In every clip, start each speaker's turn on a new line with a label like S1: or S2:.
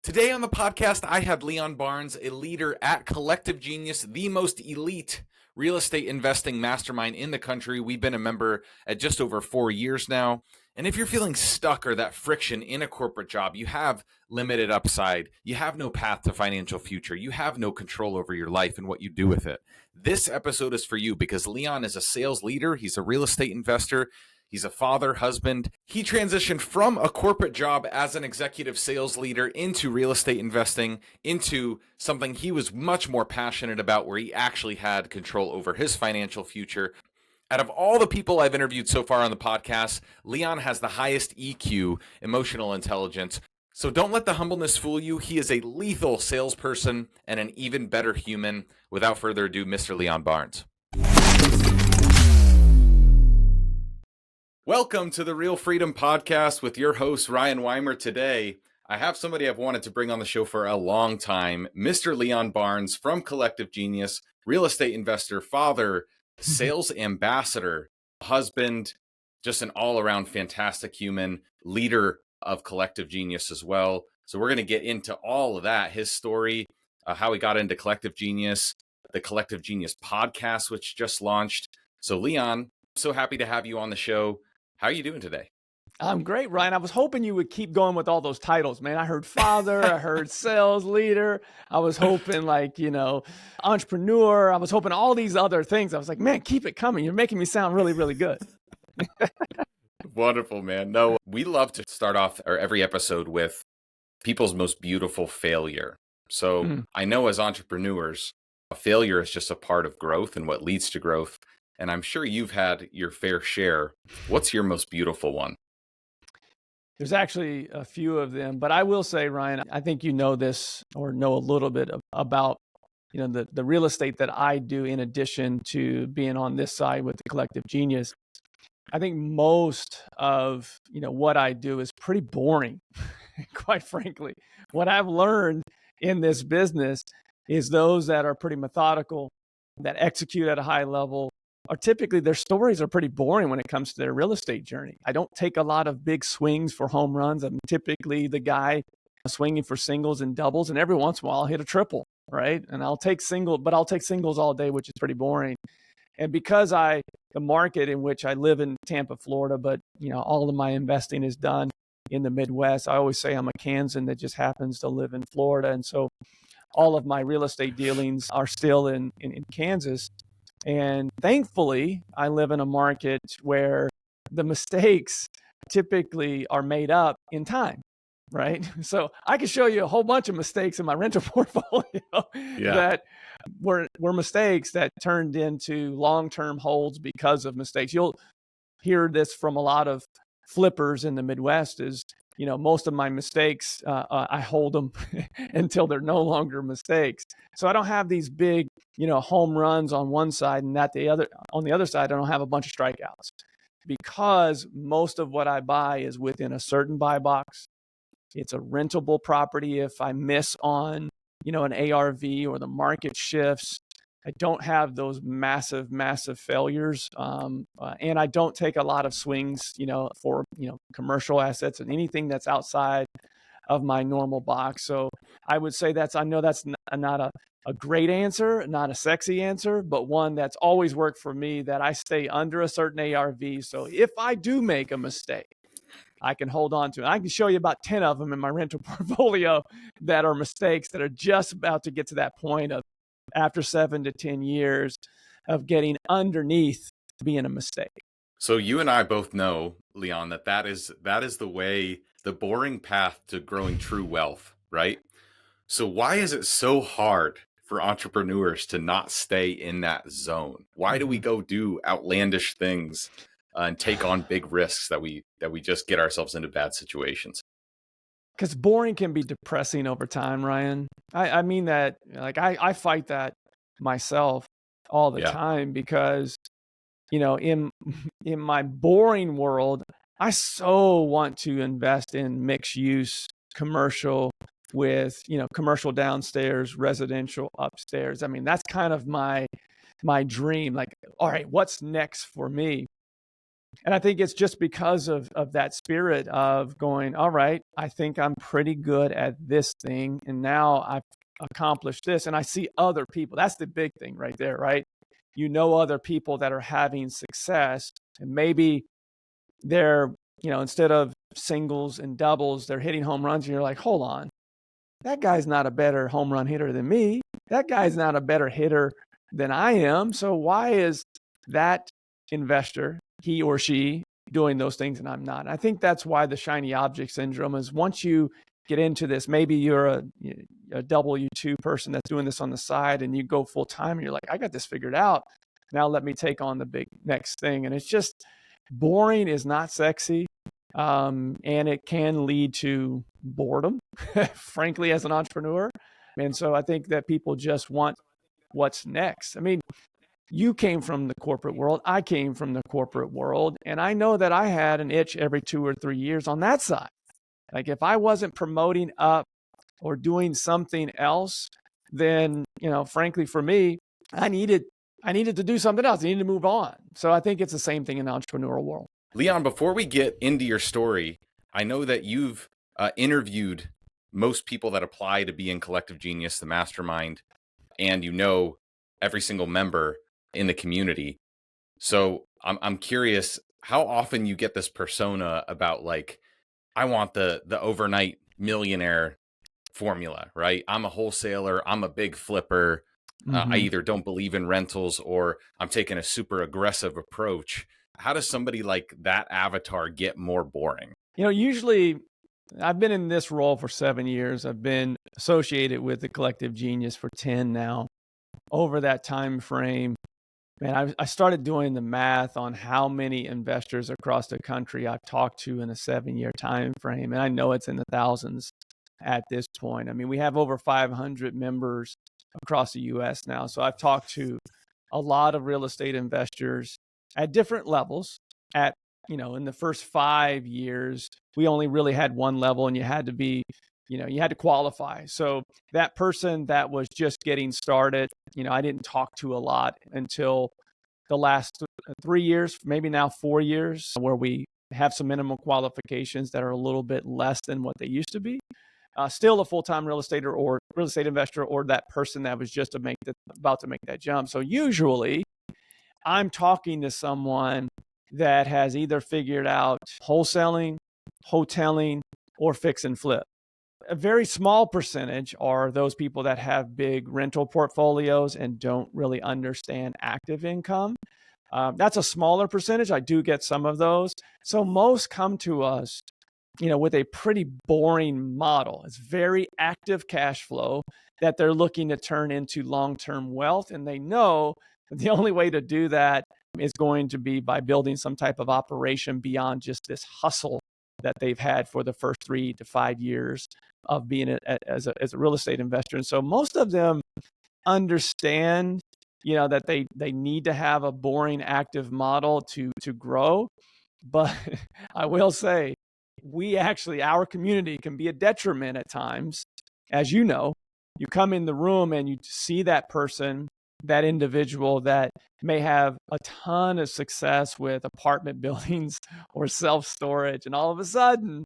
S1: Today on the podcast, I had Leon Barnes, a leader at Collective Genius, the most elite real estate investing mastermind in the country. We've been a member at just over 4 years now. And if you're feeling stuck or that friction in a corporate job, you have limited upside, you have no path to financial future, you have no control over your life and what you do with it, this episode is for you because Leon is a sales leader. He's a real estate investor. He's a father, husband. He transitioned from a corporate job as an executive sales leader into real estate investing, into something he was much more passionate about, where he actually had control over his financial future. Out of all the people I've interviewed so far on the podcast, Leon has the highest EQ, emotional intelligence. So don't let the humbleness fool you. He is a lethal salesperson and an even better human. Without further ado, Mr. Leon Barnes. Welcome to the Real Freedom Podcast with your host, Ryan Weimer. Today, I have somebody I've wanted to bring on the show for a long time, Mr. Leon Barnes from Collective Genius, real estate investor, father, sales ambassador, husband, just an all-around fantastic human, leader of Collective Genius as well. So we're going to get into all of that, his story, how he got into Collective Genius, the Collective Genius podcast, which just launched. So Leon, so happy to have you on the show. How are you doing today?
S2: I'm great, Ryan. I was hoping you would keep going with all those titles, man. I heard father, I heard sales leader. I was hoping entrepreneur. I was hoping all these other things. I was like, man, keep it coming. You're making me sound really, really good.
S1: Wonderful, man. No, we love to start off our every episode with people's most beautiful failure. So I know as entrepreneurs, a failure is just a part of growth and what leads to growth. And I'm sure you've had your fair share. What's your most beautiful one?
S2: There's actually a few of them, but I will say, Ryan, I think you know this or know a little bit about, the real estate that I do in addition to being on this side with the Collective Genius. I think most of, what I do is pretty boring, quite frankly. What I've learned in this business is those that are pretty methodical, that execute at a high level, are typically, their stories are pretty boring when it comes to their real estate journey. I don't take a lot of big swings for home runs. I'm typically the guy swinging for singles and doubles, and every once in a while I'll hit a triple, right? And I'll take singles all day, which is pretty boring. And because the market in which I live in Tampa, Florida, but all of my investing is done in the Midwest. I always say I'm a Kansan that just happens to live in Florida. And so all of my real estate dealings are still in Kansas. And thankfully, I live in a market where the mistakes typically are made up in time, right? So I can show you a whole bunch of mistakes in my rental portfolio that were mistakes that turned into long-term holds because of mistakes. You'll hear this from a lot of flippers in the Midwest is, most of my mistakes, I hold them until they're no longer mistakes. So I don't have these big, home runs on one side and on the other side, I don't have a bunch of strikeouts because most of what I buy is within a certain buy box. It's a rentable property. If I miss on, an ARV or the market shifts, I don't have those massive failures. And I don't take a lot of swings, for, commercial assets and anything that's outside of my normal box. So I would say I know that's not a great answer, not a sexy answer, but one that's always worked for me, that I stay under a certain ARV. So if I do make a mistake, I can hold on to it. I can show you about 10 of them in my rental portfolio that are mistakes that are just about to get to that point of, after 7 to 10 years of getting underneath being a mistake.
S1: So you and I both know, Leon, that is the way, the boring path to growing true wealth, right? So why is it so hard for entrepreneurs to not stay in that zone? Why do we go do outlandish things and take on big risks that we just get ourselves into bad situations?
S2: Because boring can be depressing over time, Ryan. I mean that, I fight that myself all the time because, in my boring world, I so want to invest in mixed use commercial with, commercial downstairs, residential upstairs. I mean, that's kind of my dream. Like, all right, what's next for me? And I think it's just because of that spirit of going, all right, I think I'm pretty good at this thing. And now I've accomplished this. And I see other people. That's the big thing right there, right? You know, other people that are having success, and maybe they're, instead of singles and doubles, they're hitting home runs. And you're like, hold on, that guy's not a better home run hitter than me. That guy's not a better hitter than I am. So why is that investor, he or she, doing those things and I'm not? And I think that's why the shiny object syndrome is, once you get into this, maybe you're a W-2 person that's doing this on the side, and you go full time and you're like, I got this figured out. Now let me take on the big next thing. And it's just, boring is not sexy. And it can lead to boredom, frankly, as an entrepreneur. And so I think that people just want what's next. I mean, you came from the corporate world. I came from the corporate world. And I know that I had an itch every 2 or 3 years on that side. Like, if I wasn't promoting up or doing something else, then, frankly, for me, I needed to do something else. I needed to move on. So I think it's the same thing in the entrepreneurial world.
S1: Leon, before we get into your story, I know that you've interviewed most people that apply to be in Collective Genius, the mastermind, and every single member in the community. So I'm curious how often you get this persona about, like, I want the overnight millionaire formula, right? I'm a wholesaler. I'm a big flipper. I either don't believe in rentals or I'm taking a super aggressive approach. How does somebody like that avatar get more boring?
S2: Usually, I've been in this role for 7 years. I've been associated with the Collective Genius for 10 now. Over that time frame, man, I started doing the math on how many investors across the country I've talked to in a 7-year time frame, and I know it's in the thousands at this point. I mean, we have over 500 members across the U.S. now. So I've talked to a lot of real estate investors at different levels. In the first 5 years, we only really had one level, and you had to qualify. So that person that was just getting started, I didn't talk to a lot until the last 3 years, maybe now 4 years, where we have some minimum qualifications that are a little bit less than what they used to be. Still a full-time real estate investor, or that person that was just about to make that jump. So usually I'm talking to someone that has either figured out wholesaling, hoteling, or fix and flip. A very small percentage are those people that have big rental portfolios and don't really understand active income. That's a smaller percentage. I do get some of those. So most come to us, with a pretty boring model. It's very active cash flow that they're looking to turn into long-term wealth. And they know that the only way to do that is going to be by building some type of operation beyond just this hustle that they've had for the first 3 to 5 years of being as a real estate investor. And so most of them understand, that they need to have a boring active model to grow. But I will say, our community can be a detriment at times. As you know, you come in the room and you see that person, that individual that may have a ton of success with apartment buildings or self-storage. And all of a sudden,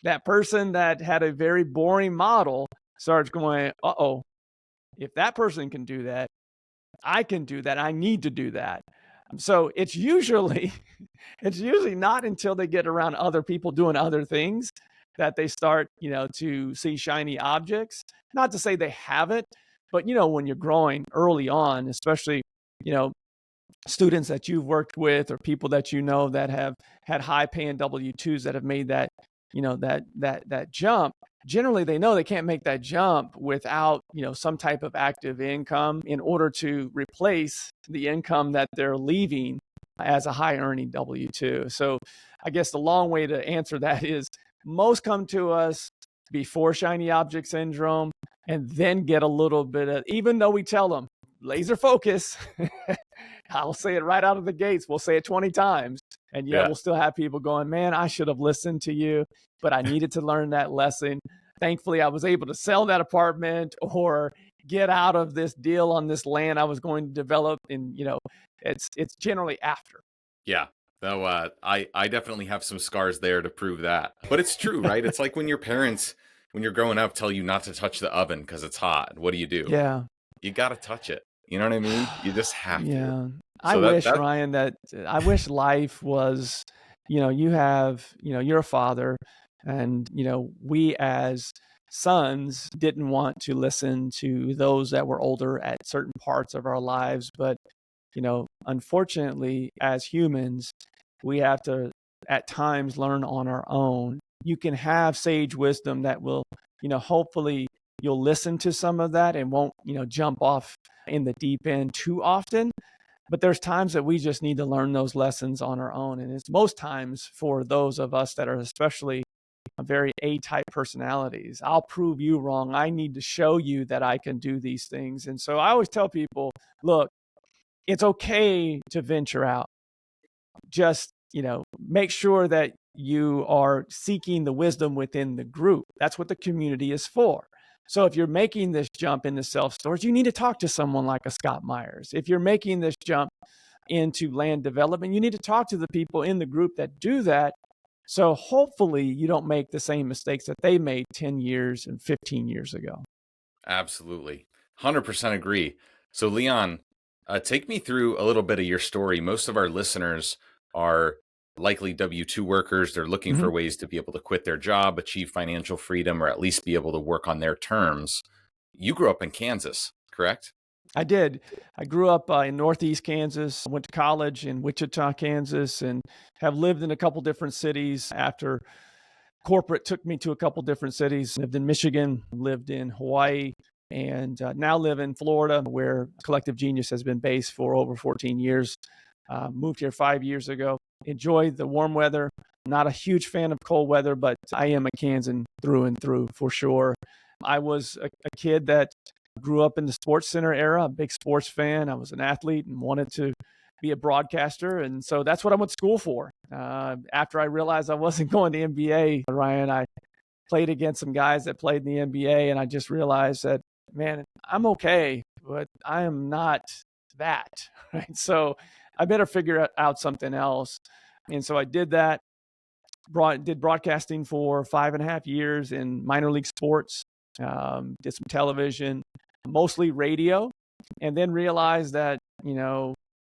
S2: that person that had a very boring model starts going, uh-oh, if that person can do that, I can do that. I need to do that. So it's usually not until they get around other people doing other things that they start, to see shiny objects. Not to say they haven't, but, when you're growing early on, especially, students that you've worked with or people that that have had high paying W-2s that have made that, that jump, generally they know they can't make that jump without, some type of active income in order to replace the income that they're leaving as a high earning W-2. So I guess the long way to answer that is most come to us before shiny object syndrome and then get a little bit of, even though we tell them laser focus, I'll say it right out of the gates. We'll say it 20 times. And we'll still have people going, man, I should have listened to you, but I needed to learn that lesson. Thankfully, I was able to sell that apartment or get out of this deal on this land I was going to develop. And, it's generally after.
S1: Yeah. Though I definitely have some scars there to prove that. But it's true, right? It's like when your parents, when you're growing up, tell you not to touch the oven because it's hot. What do?
S2: Yeah.
S1: You got to touch it. You know what I mean? You just have to.
S2: Yeah. I
S1: So that
S2: wish,
S1: that
S2: Ryan, that I wish life was, you're a father, and, we as sons didn't want to listen to those that were older at certain parts of our lives. But, unfortunately, as humans, we have to at times learn on our own. You can have sage wisdom that will, hopefully you'll listen to some of that and won't, jump off in the deep end too often. But there's times that we just need to learn those lessons on our own. And it's most times for those of us that are especially very A-type personalities. I'll prove you wrong. I need to show you that I can do these things. And so I always tell people, look, it's okay to venture out. Just, make sure that you are seeking the wisdom within the group. That's what the community is for. So if you're making this jump into self-storage, you need to talk to someone like a Scott Myers. If you're making this jump into land development, you need to talk to the people in the group that do that. So hopefully you don't make the same mistakes that they made 10 years and 15 years ago.
S1: Absolutely. 100% agree. So, Leon, take me through a little bit of your story. Most of our listeners are likely W-2 workers. They're looking
S2: Mm-hmm.
S1: for ways to be able to quit their job, achieve financial freedom, or at least be able to work on their terms. You grew up in Kansas, correct?
S2: I did. I grew up in Northeast Kansas, went to college in Wichita, Kansas, and have lived in a couple different cities after corporate took me to a couple different cities. Lived in Michigan, lived in Hawaii, and now live in Florida, where Collective Genius has been based for over 14 years. Moved here 5 years ago. Enjoy the warm weather. Not a huge fan of cold weather, but I am a Kansan through and through for sure. I was a kid that grew up in the Sports Center era, a big sports fan. I was an athlete and wanted to be a broadcaster. And so that's what I went to school for. After I realized I wasn't going to NBA, Ryan, I played against some guys that played in the NBA. And I just realized that, man, I'm okay, but I am not that. Right. So I better figure out something else. And so I did that, did broadcasting for 5.5 years in minor league sports, did some television, mostly radio, and then realized that,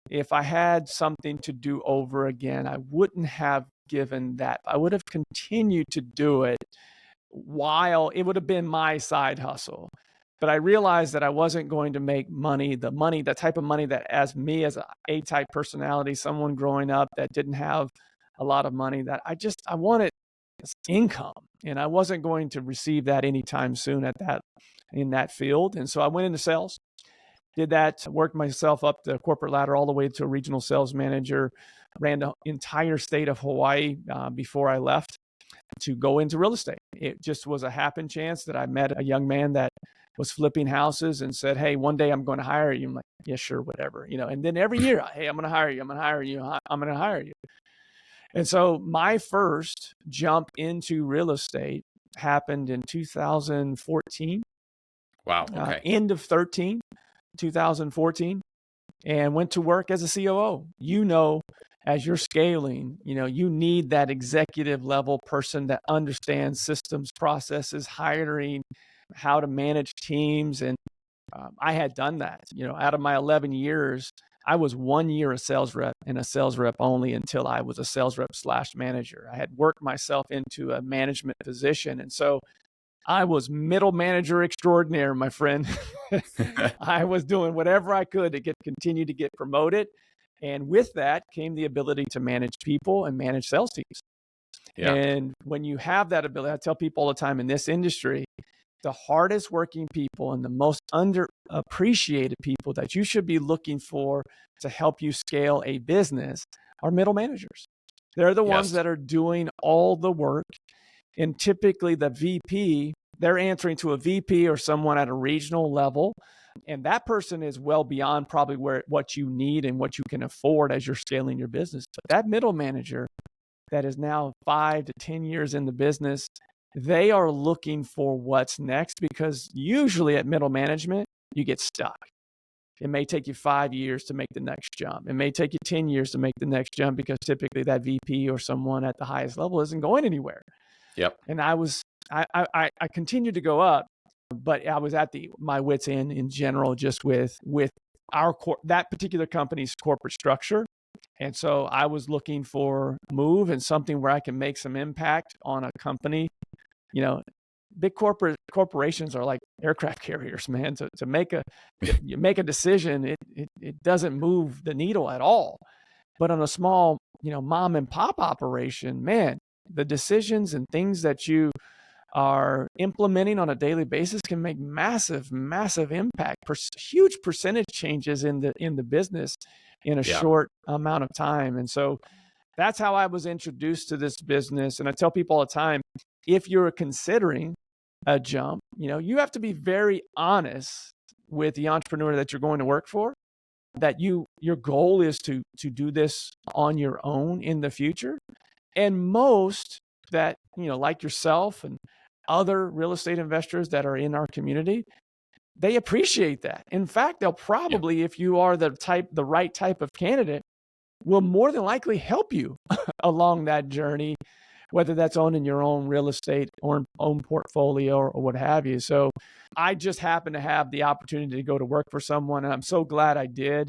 S2: if I had something to do over again, I wouldn't have given that. I would have continued to do it while it would have been my side hustle. But I realized that I wasn't going to make money, the type of money that as me as a A-type personality, someone growing up that didn't have a lot of money, that I wanted income, and I wasn't going to receive that anytime soon in that field. And so I went into sales, did that, worked myself up the corporate ladder all the way to a regional sales manager, ran the entire state of Hawaii before I left to go into real estate. It just was a happen chance that I met a young man that was flipping houses and said, "Hey, one day I'm going to hire you." I'm like, "Yeah, sure, whatever." And then every year, "Hey, I'm going to hire you. I'm going to hire you. I'm going to hire you." And so my first jump into real estate happened in 2014.
S1: Wow. Okay.
S2: End of 2014, and went to work as a COO. As you're scaling, you need that executive level person that understands systems, processes, hiring, how to manage teams. And I had done that. Out of my 11 years, I was 1 year a sales rep and a sales rep only until I was a sales rep / manager. I had worked myself into a management position. And so I was middle manager extraordinaire, my friend. I was doing whatever I could to continue to get promoted. And with that came the ability to manage people and manage sales teams.
S1: Yeah.
S2: And when you have that ability, I tell people all the time in this industry, the hardest working people and the most underappreciated people that you should be looking for to help you scale a business are middle managers. They're the ones that are doing all the work. And typically the VP, they're answering to a VP or someone at a regional level. And that person is well beyond probably what you need and what you can afford as you're scaling your business. But that middle manager that is now 5 to 10 years in the business, they are looking for what's next, because usually at middle management, you get stuck. It may take you 5 years to make the next jump. It may take you 10 years to make the next jump because typically that VP or someone at the highest level isn't going anywhere.
S1: Yep.
S2: And I continued to go up, but I was at my wit's end in general, just with that particular company's corporate structure. And so I was looking for a move and something where I can make some impact on a company. Big corporations are like aircraft carriers, man. To make a decision, it doesn't move the needle at all. But on a small, mom and pop operation, man, the decisions and things that you are implementing on a daily basis can make massive impact, huge percentage changes in the business in a short amount of time. And so that's how I was introduced to this business. And I tell people all the time, if you're considering a jump, you have to be very honest with the entrepreneur that you're going to work for, that your goal is to do this on your own in the future. And most that, like yourself and other real estate investors that are in our community, they appreciate that. In fact, they'll probably, if you are the right type of candidate, will more than likely help you along that journey, whether that's owning your own real estate or own portfolio or what have you. So I just happened to have the opportunity to go to work for someone, and I'm so glad I did,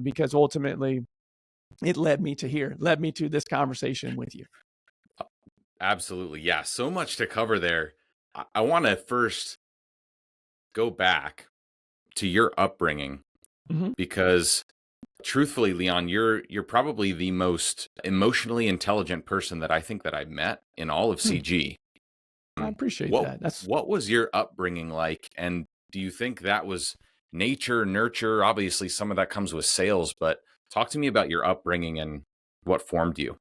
S2: because ultimately it led me to this conversation with you.
S1: Absolutely. Yeah. So much to cover there. I want to first go back to your upbringing, because truthfully, Leon, you're probably the most emotionally intelligent person that I think that I've met in all of CG.
S2: I appreciate that.
S1: What was your upbringing like? And do you think that was nature, nurture? Obviously, some of that comes with sales, but talk to me about your upbringing and what formed you.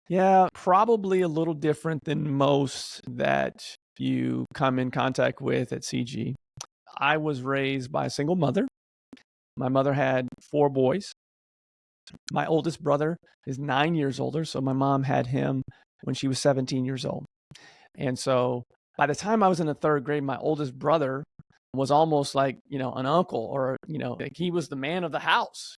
S2: Yeah, probably a little different than most that you come in contact with at CG. I was raised by a single mother. My mother had 4 boys. My oldest brother is 9 years older, so my mom had him when she was 17 years old. And so by the time I was in the 3rd grade, my oldest brother was almost like, an uncle, or, like he was the man of the house,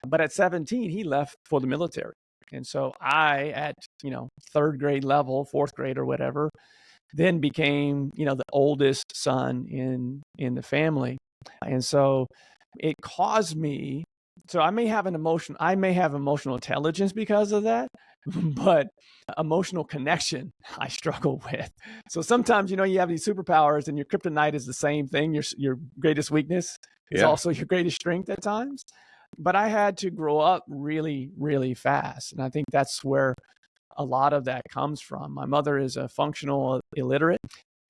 S2: But at 17, he left for the military. And so I, at, 3rd grade level, 4th grade or whatever, then became, the oldest son in the family. And so it caused me, so I may have emotional intelligence because of that, but emotional connection I struggle with. So sometimes, you have these superpowers and your kryptonite is the same thing. Your greatest weakness is also your greatest strength at times. But I had to grow up really, really fast. And I think that's where a lot of that comes from. My mother is a functional illiterate,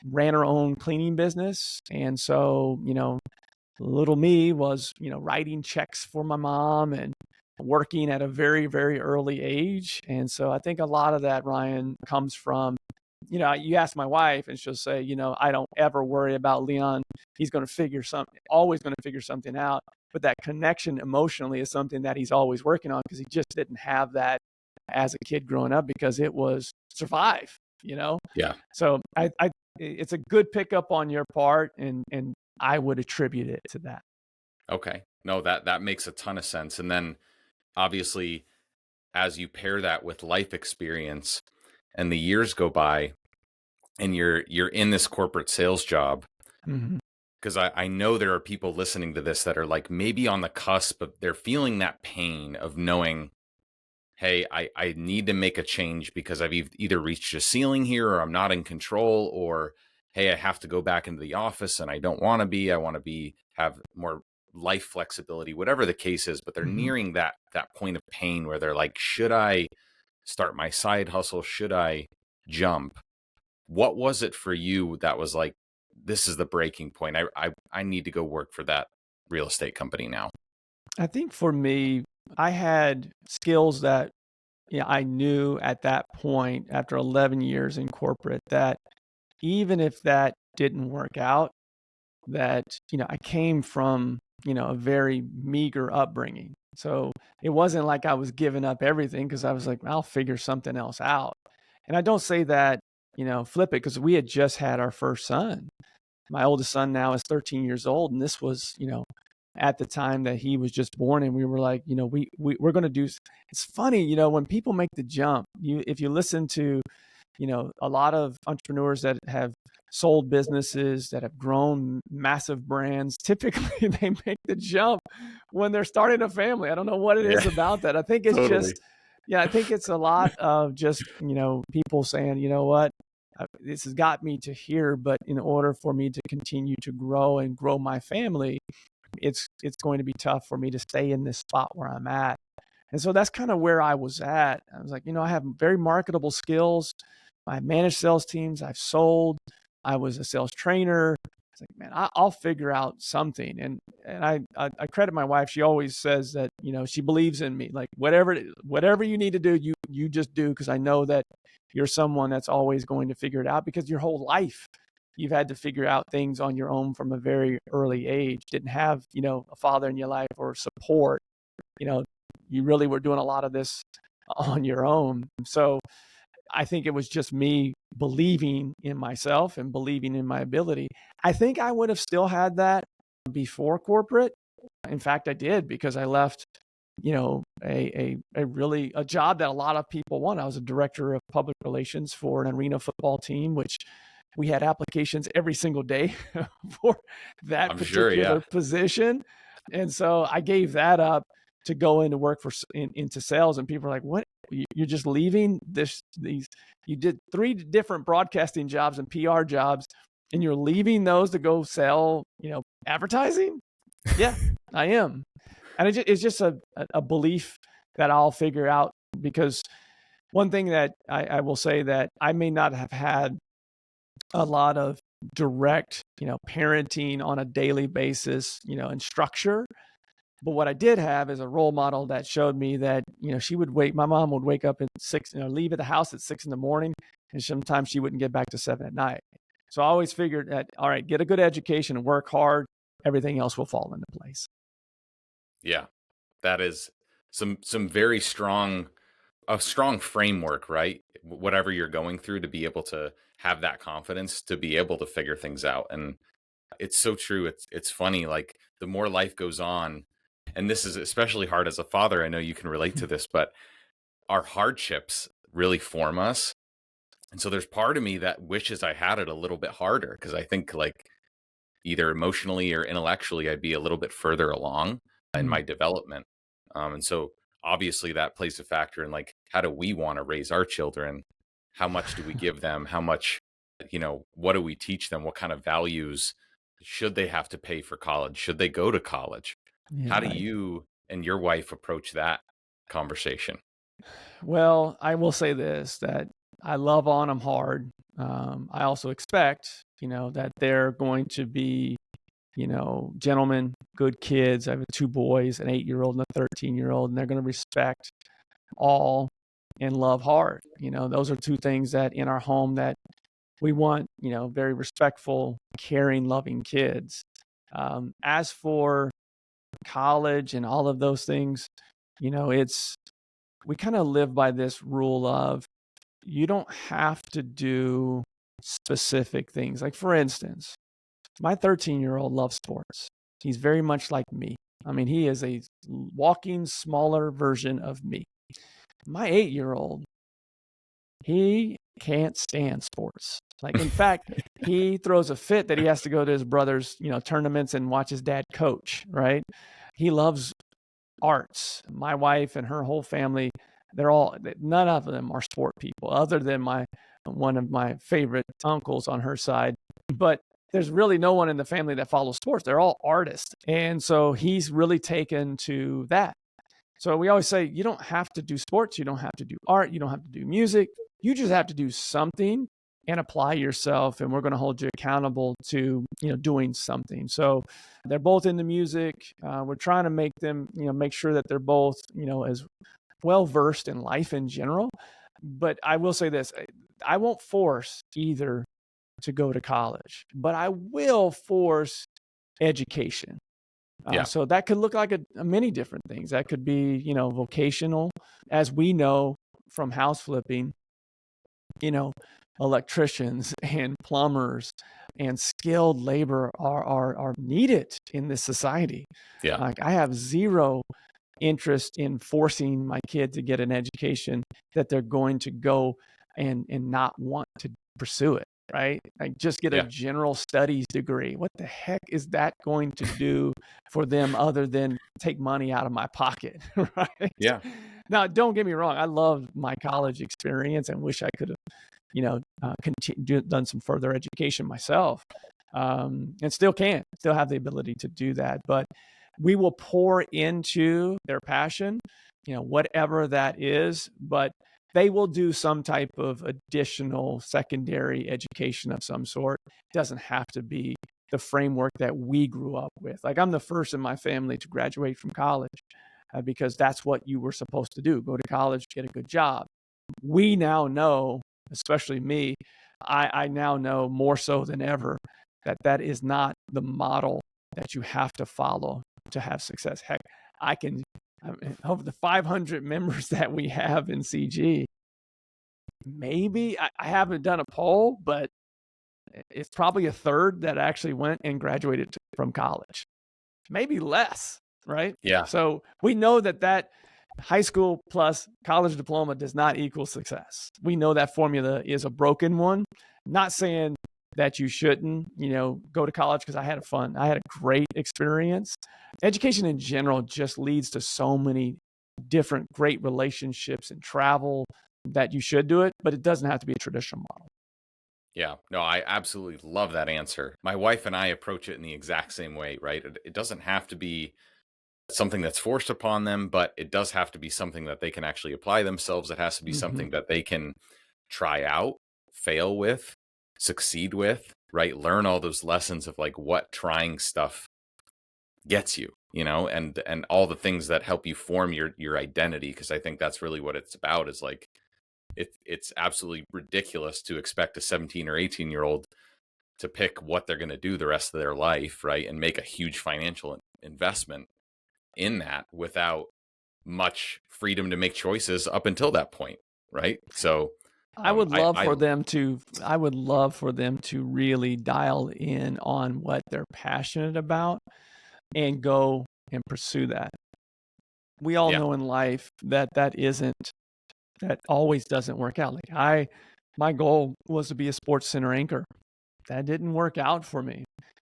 S2: ran her own cleaning business. And so, little me was, writing checks for my mom and working at a very, very early age. And so I think a lot of that, Ryan, comes from, you ask my wife and she'll say, I don't ever worry about Leon. He's always going to figure something out. But that connection emotionally is something that he's always working on, because he just didn't have that as a kid growing up, because it was survive,
S1: Yeah.
S2: So it's a good pickup on your part, and I would attribute it to that.
S1: Okay. No, that makes a ton of sense. And then obviously, as you pair that with life experience and the years go by and you're in this corporate sales job, because I know there are people listening to this that are like maybe on the cusp, but they're feeling that pain of knowing, hey, I need to make a change because I've either reached a ceiling here, or I'm not in control, or hey, I have to go back into the office and I don't want to be. I want to have more life flexibility, whatever the case is. But they're nearing that point of pain where they're like, should I start my side hustle? Should I jump? What was it for you that was like, this is the breaking point? I need to go work for that real estate company now.
S2: I think for me, I had skills that I knew at that point, after 11 years in corporate, that even if that didn't work out, that, I came from, a very meager upbringing. So it wasn't like I was giving up everything, because I was like, I'll figure something else out. And I don't say that, flip it, because we had just had our first son. my oldest son now is 13 years old. And this was, at the time that he was just born. And we were like, we're going to do, it's funny, when people make the jump, if you listen to, a lot of entrepreneurs that have sold businesses, that have grown massive brands, typically they make the jump when they're starting a family. I don't know what it is about that. I think it's
S1: Totally.
S2: I think it's a lot of just, people saying, you know what, this has got me to here, but in order for me to continue to grow and grow my family, it's going to be tough for me to stay in this spot where I'm at. And so that's kind of where I was at. I was like, I have very marketable skills. I've managed sales teams. I've sold. I was a sales trainer. It's like, man, I'll figure out something. And I credit my wife. She always says that, she believes in me. Like whatever you need to do, you just do, because I know that you're someone that's always going to figure it out, because your whole life you've had to figure out things on your own from a very early age. Didn't have, a father in your life or support. You really were doing a lot of this on your own. So I think it was just me believing in myself and believing in my ability. I think I would have still had that before corporate. In fact, I did, because I left, a job that a lot of people want. I was a director of public relations for an arena football team, which we had applications every single day for that particular position. And so I gave that up to go into work into sales. And people are like, what? You're just leaving these, you did 3 different broadcasting jobs and PR jobs, and you're leaving those to go sell, advertising? Yeah, I am. And it's just a belief that I'll figure out, because one thing that I will say that I may not have had a lot of direct, parenting on a daily basis, and structure. But what I did have is a role model that showed me that, my mom would wake up at 6, leave at the house at 6 a.m, and sometimes she wouldn't get back to 7 p.m. So I always figured that, all right, get a good education and work hard. Everything else will fall into place.
S1: Yeah, that is some very strong framework, right? Whatever you're going through, to be able to have that confidence, to be able to figure things out. And it's so true. It's funny, like the more life goes on, and this is especially hard as a father, I know you can relate to this, but our hardships really form us. And so there's part of me that wishes I had it a little bit harder, because I think like either emotionally or intellectually, I'd be a little bit further along in my development. And so obviously that plays a factor in like, how do we want to raise our children? How much do we give them? How much, what do we teach them? What kind of values should they have to pay for college? Should they go to college?
S2: Yeah,
S1: How do you and your wife approach that conversation?
S2: Well, I will say this, that I love on them hard. I also expect, that they're going to be, gentlemen, good kids. I have 2 boys, an 8-year-old and a 13-year-old, and they're going to respect all and love hard. Those are 2 things that in our home that we want, very respectful, caring, loving kids. As for college and all of those things, we kind of live by this rule of, you don't have to do specific things. Like, for instance, my 13-year-old loves sports. He's very much like me. I mean, he is a walking smaller version of me. My 8-year-old, he can't stand sports. Like, in fact, he throws a fit that he has to go to his brother's, tournaments and watch his dad coach, right? He loves arts. My wife and her whole family, none of them are sport people, other than one of my favorite uncles on her side. But there's really no one in the family that follows sports. They're all artists. And so he's really taken to that. So we always say, you don't have to do sports. You don't have to do art. You don't have to do music. You just have to do something and apply yourself. And we're going to hold you accountable to, doing something. So they're both into music. We're trying to make them, make sure that they're both, as well-versed in life in general. But I will say this, I won't force either to go to college, but I will force education. So that could look like many different things. That could be, vocational, as we know from house flipping, electricians and plumbers and skilled labor are needed in this society.
S1: Yeah.
S2: Like, I have zero interest in forcing my kid to get an education that they're going to go and not want to pursue it, right? Like, just get a
S1: Yeah.
S2: general studies degree. What the heck is that going to do for them other than take money out of my pocket, right?
S1: Yeah.
S2: Now, don't get me wrong. I love my college experience and wish I could have, done some further education myself, and still have the ability to do that. But we will pour into their passion, whatever that is, but they will do some type of additional secondary education of some sort. It doesn't have to be the framework that we grew up with. Like, I'm the first in my family to graduate from college because that's what you were supposed to do. Go to college, get a good job. We now know, especially me, I now know more so than ever that is not the model that you have to follow to have success. Heck, of the 500 members that we have in CG, maybe I haven't done a poll, but it's probably a third that actually went and graduated from college, maybe less, right?
S1: Yeah.
S2: So we know that high school plus college diploma does not equal success. We know that formula is a broken one. Not saying that you shouldn't, go to college, because I had a great experience. Education in general just leads to so many different great relationships and travel that you should do it, but it doesn't have to be a traditional model.
S1: Yeah. No, I absolutely love that answer. My wife and I approach it in the exact same way, right? It doesn't have to be something that's forced upon them, but it does have to be something that they can actually apply themselves. It has to be something that they can try out, fail with, succeed with, right? Learn all those lessons of like what trying stuff gets you, and all the things that help you form your identity. Cause I think that's really what it's about, is like, it's absolutely ridiculous to expect a 17 or 18-year-old to pick what they're going to do the rest of their life, right? And make a huge financial investment in that without much freedom to make choices up until that point, right? So
S2: I would love for them to really dial in on what they're passionate about and go and pursue that. We all know in life that always doesn't work out. Like, my goal was to be a Sports Center anchor. That didn't work out for me,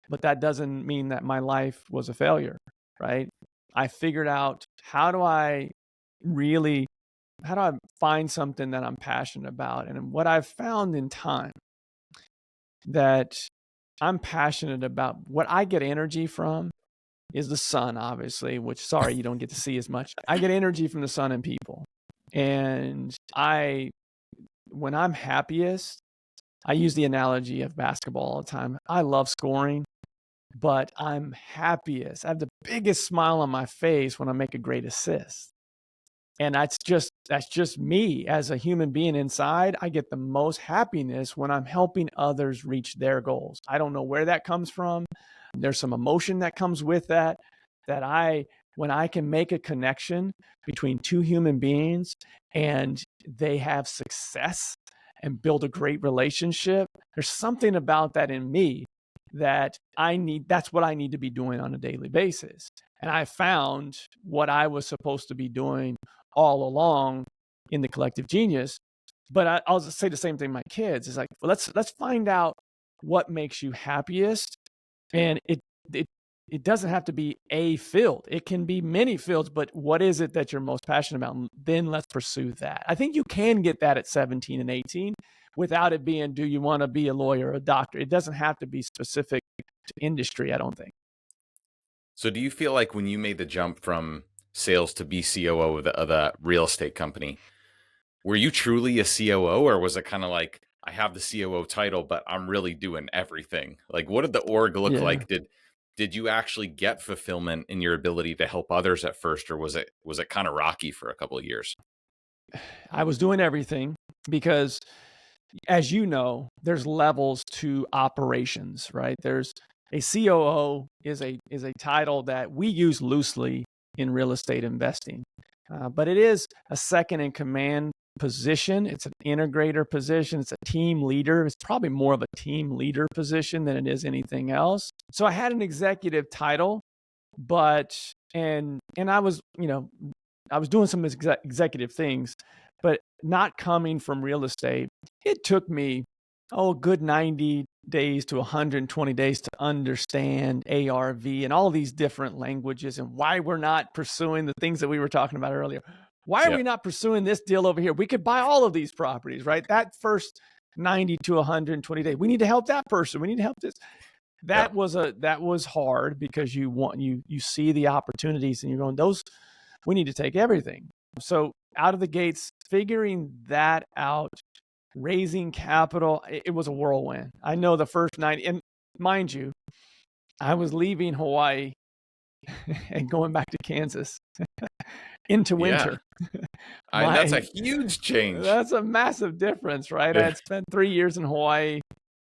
S2: but that doesn't mean that my life was a failure, right? I figured out how do I find something that I'm passionate about? And what I've found in time, that I'm passionate about, what I get energy from is the sun, obviously, which, sorry, you don't get to see as much. I get energy from the sun and people. And when I'm happiest, I use the analogy of basketball all the time. I love scoring, but I'm happiest. I have the biggest smile on my face when I make a great assist. And that's just me as a human being inside. I get the most happiness when I'm helping others reach their goals. I don't know where that comes from. There's some emotion that comes with that when I can make a connection between two human beings and they have success and build a great relationship, there's something about that in me that that's what I need to be doing on a daily basis. And I found what I was supposed to be doing all along in the Collective Genius. But I'll just say the same thing to my kids. It's like, well, let's find out what makes you happiest. And it doesn't have to be a field. It can be many fields, but what is it that you're most passionate about? And then let's pursue that. I think you can get that at 17 and 18 without it being, do you want to be a lawyer or a doctor? It doesn't have to be specific to industry, I don't think.
S1: So do you feel like when you made the jump from sales to be COO of the real estate company, were you truly a COO, or was it kind of like, I have the COO title, but I'm really doing everything? Like, what did the org look like? Did you actually get fulfillment in your ability to help others at first, or was it kind of rocky for a couple of years?
S2: I was doing everything because, as you know, there's levels to operations, right? There's a COO is a title that we use loosely in real estate investing, but it is a second in command position. It's an integrator position. It's a team leader. It's probably more of a team leader position than it is anything else. So I had an executive title, but and I was, I was doing some executive things, but not coming from real estate. It took me a good 90 days to 120 days to understand ARV and all these different languages and why we're not pursuing the things that we were talking about earlier. Why are we not pursuing this deal over here? We could buy all of these properties, right? That first 90 to 120 days, we need to help that person. We need to help this. That was hard because you see the opportunities and you're going, we need to take everything. So out of the gates, figuring that out, raising capital, it was a whirlwind. I know the first 90, and mind you, I was leaving Hawaii and going back to Kansas into winter.
S1: That's a huge change.
S2: That's a massive difference, right? I had spent 3 years in Hawaii,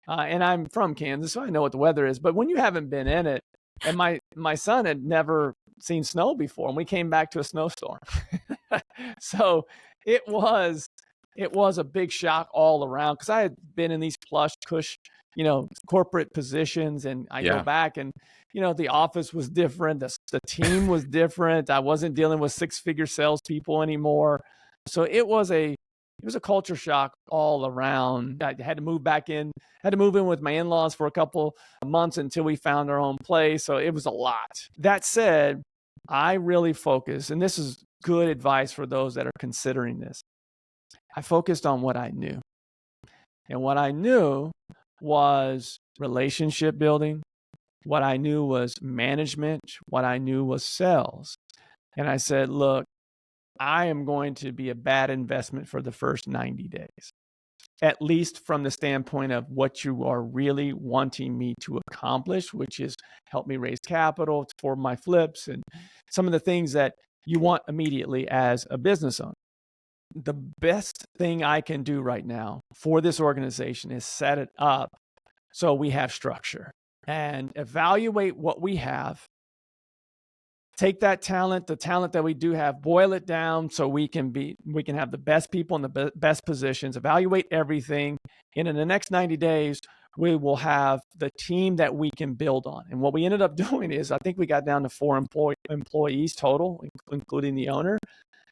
S2: and I'm from Kansas, so I know what the weather is. But when you haven't been in it, and my son had never seen snow before, and we came back to a snowstorm. So it was a big shock all around because I had been in these plush, cush, corporate positions, and I go back and, the office was different. The team was different. I wasn't dealing with 6-figure salespeople anymore. So it was a culture shock all around. I had to move in with my in-laws for a couple of months until we found our own place. So it was a lot. That said, I really focused, and this is good advice for those that are considering this. I focused on what I knew. And what I knew was relationship building. What I knew was management. What I knew was sales. And I said, look, I am going to be a bad investment for the first 90 days, at least from the standpoint of what you are really wanting me to accomplish, which is help me raise capital for my flips and some of the things that you want immediately as a business owner. The best thing I can do right now for this organization is set it up so we have structure and evaluate what we have. Take that talent, the talent that we do have, boil it down so we can have the best people in the best positions, evaluate everything. And in the next 90 days, we will have the team that we can build on. And what we ended up doing is I think we got down to 4 employees total, including the owner.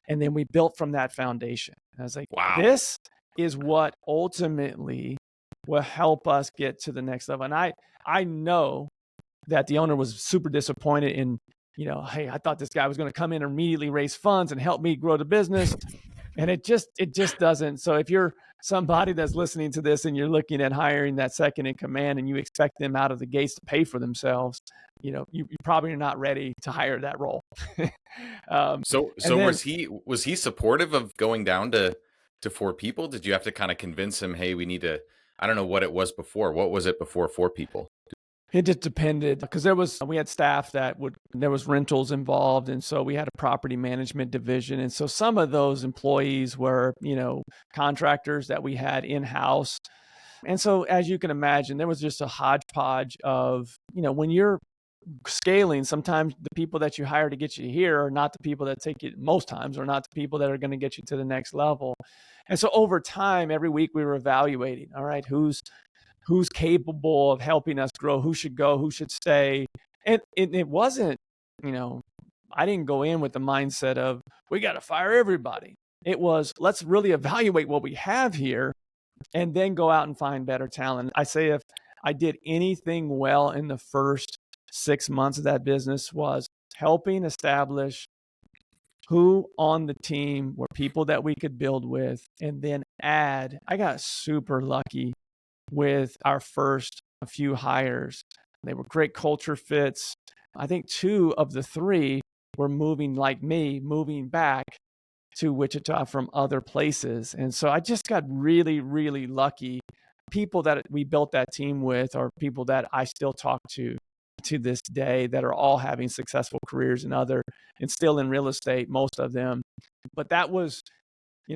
S2: And then we built from that foundation. And I was like, wow, this is what ultimately will help us get to the next level. And I know that the owner was super disappointed in, hey, I thought this guy was going to come in and immediately raise funds and help me grow the business. And it just doesn't. So if you're somebody that's listening to this and you're looking at hiring that second in command and you expect them out of the gates to pay for themselves, you probably are not ready to hire that role.
S1: So was he supportive of going down to 4 people? Did you have to kind of convince him, hey, we need to, I don't know what it was before. What was it before 4 people?
S2: It just depended because we had staff there was rentals involved. And so we had a property management division. And so some of those employees were, contractors that we had in-house. And so as you can imagine, there was just a hodgepodge of, when you're scaling, sometimes the people that you hire to get you here are not the people that take you, most times are not the people that are going to get you to the next level. And so over time, every week we were evaluating, all right, who's capable of helping us grow, who should go, who should stay. And it wasn't, I didn't go in with the mindset of, we got to fire everybody. It was, let's really evaluate what we have here and then go out and find better talent. I say if I did anything well in the first 6 months of that business was helping establish who on the team were people that we could build with and then add. I got super lucky with our first few hires. They were great culture fits. I think 2 of the 3 were moving back to Wichita from other places. And so I just got really, really lucky. People that we built that team with are people that I still talk to this day that are all having successful careers and still in real estate, most of them. But that was,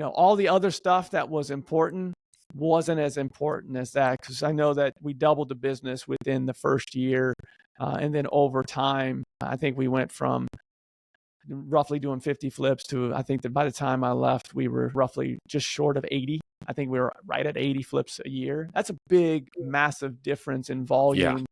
S2: all the other stuff that was important wasn't as important as that, because I know that we doubled the business within the first year. And then over time, I think we went from roughly doing 50 flips to, I think that by the time I left, we were roughly just short of 80. I think we were right at 80 flips a year. That's a big, massive difference in volume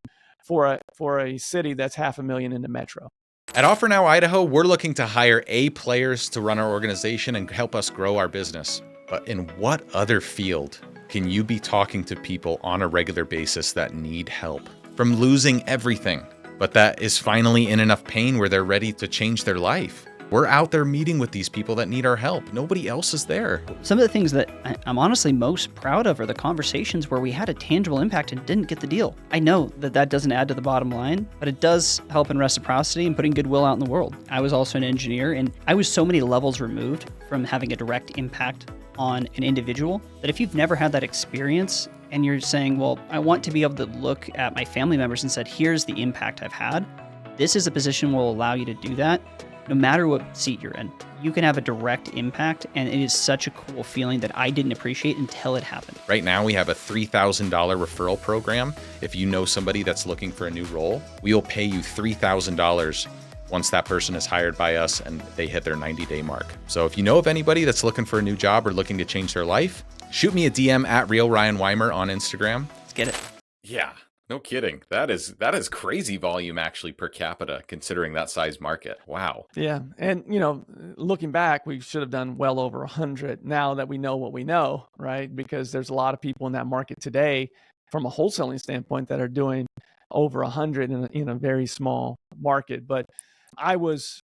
S2: for a city that's 500,000 in the metro.
S1: At Offer Now Idaho, we're looking to hire A players to run our organization and help us grow our business. But in what other field can you be talking to people on a regular basis that need help? From losing everything, but that is finally in enough pain where they're ready to change their life. We're out there meeting with these people that need our help. Nobody else is there.
S3: Some of the things that I'm honestly most proud of are the conversations where we had a tangible impact and didn't get the deal. I know that that doesn't add to the bottom line, but it does help in reciprocity and putting goodwill out in the world. I was also an engineer, and I was so many levels removed from having a direct impact on an individual that if you've never had that experience and you're saying, well, I want to be able to look at my family members and said, here's the impact I've had, this is a position will allow you to do that. No matter what seat you're in, you can have a direct impact, and it is such a cool feeling that I didn't appreciate until it happened.
S1: Right now, we have a $3,000 referral program. If you know somebody that's looking for a new role, we will pay you $3,000 once that person is hired by us and they hit their 90-day mark. So if you know of anybody that's looking for a new job or looking to change their life, shoot me a DM at RealRyanWeimer on Instagram.
S3: Let's get it.
S1: Yeah. No kidding. That is crazy volume actually per capita, considering that size market. Wow.
S2: Yeah. And, looking back, we should have done well over 100 now that we know what we know, right? Because there's a lot of people in that market today from a wholesaling standpoint that are doing over 100 in a very small market. But I was,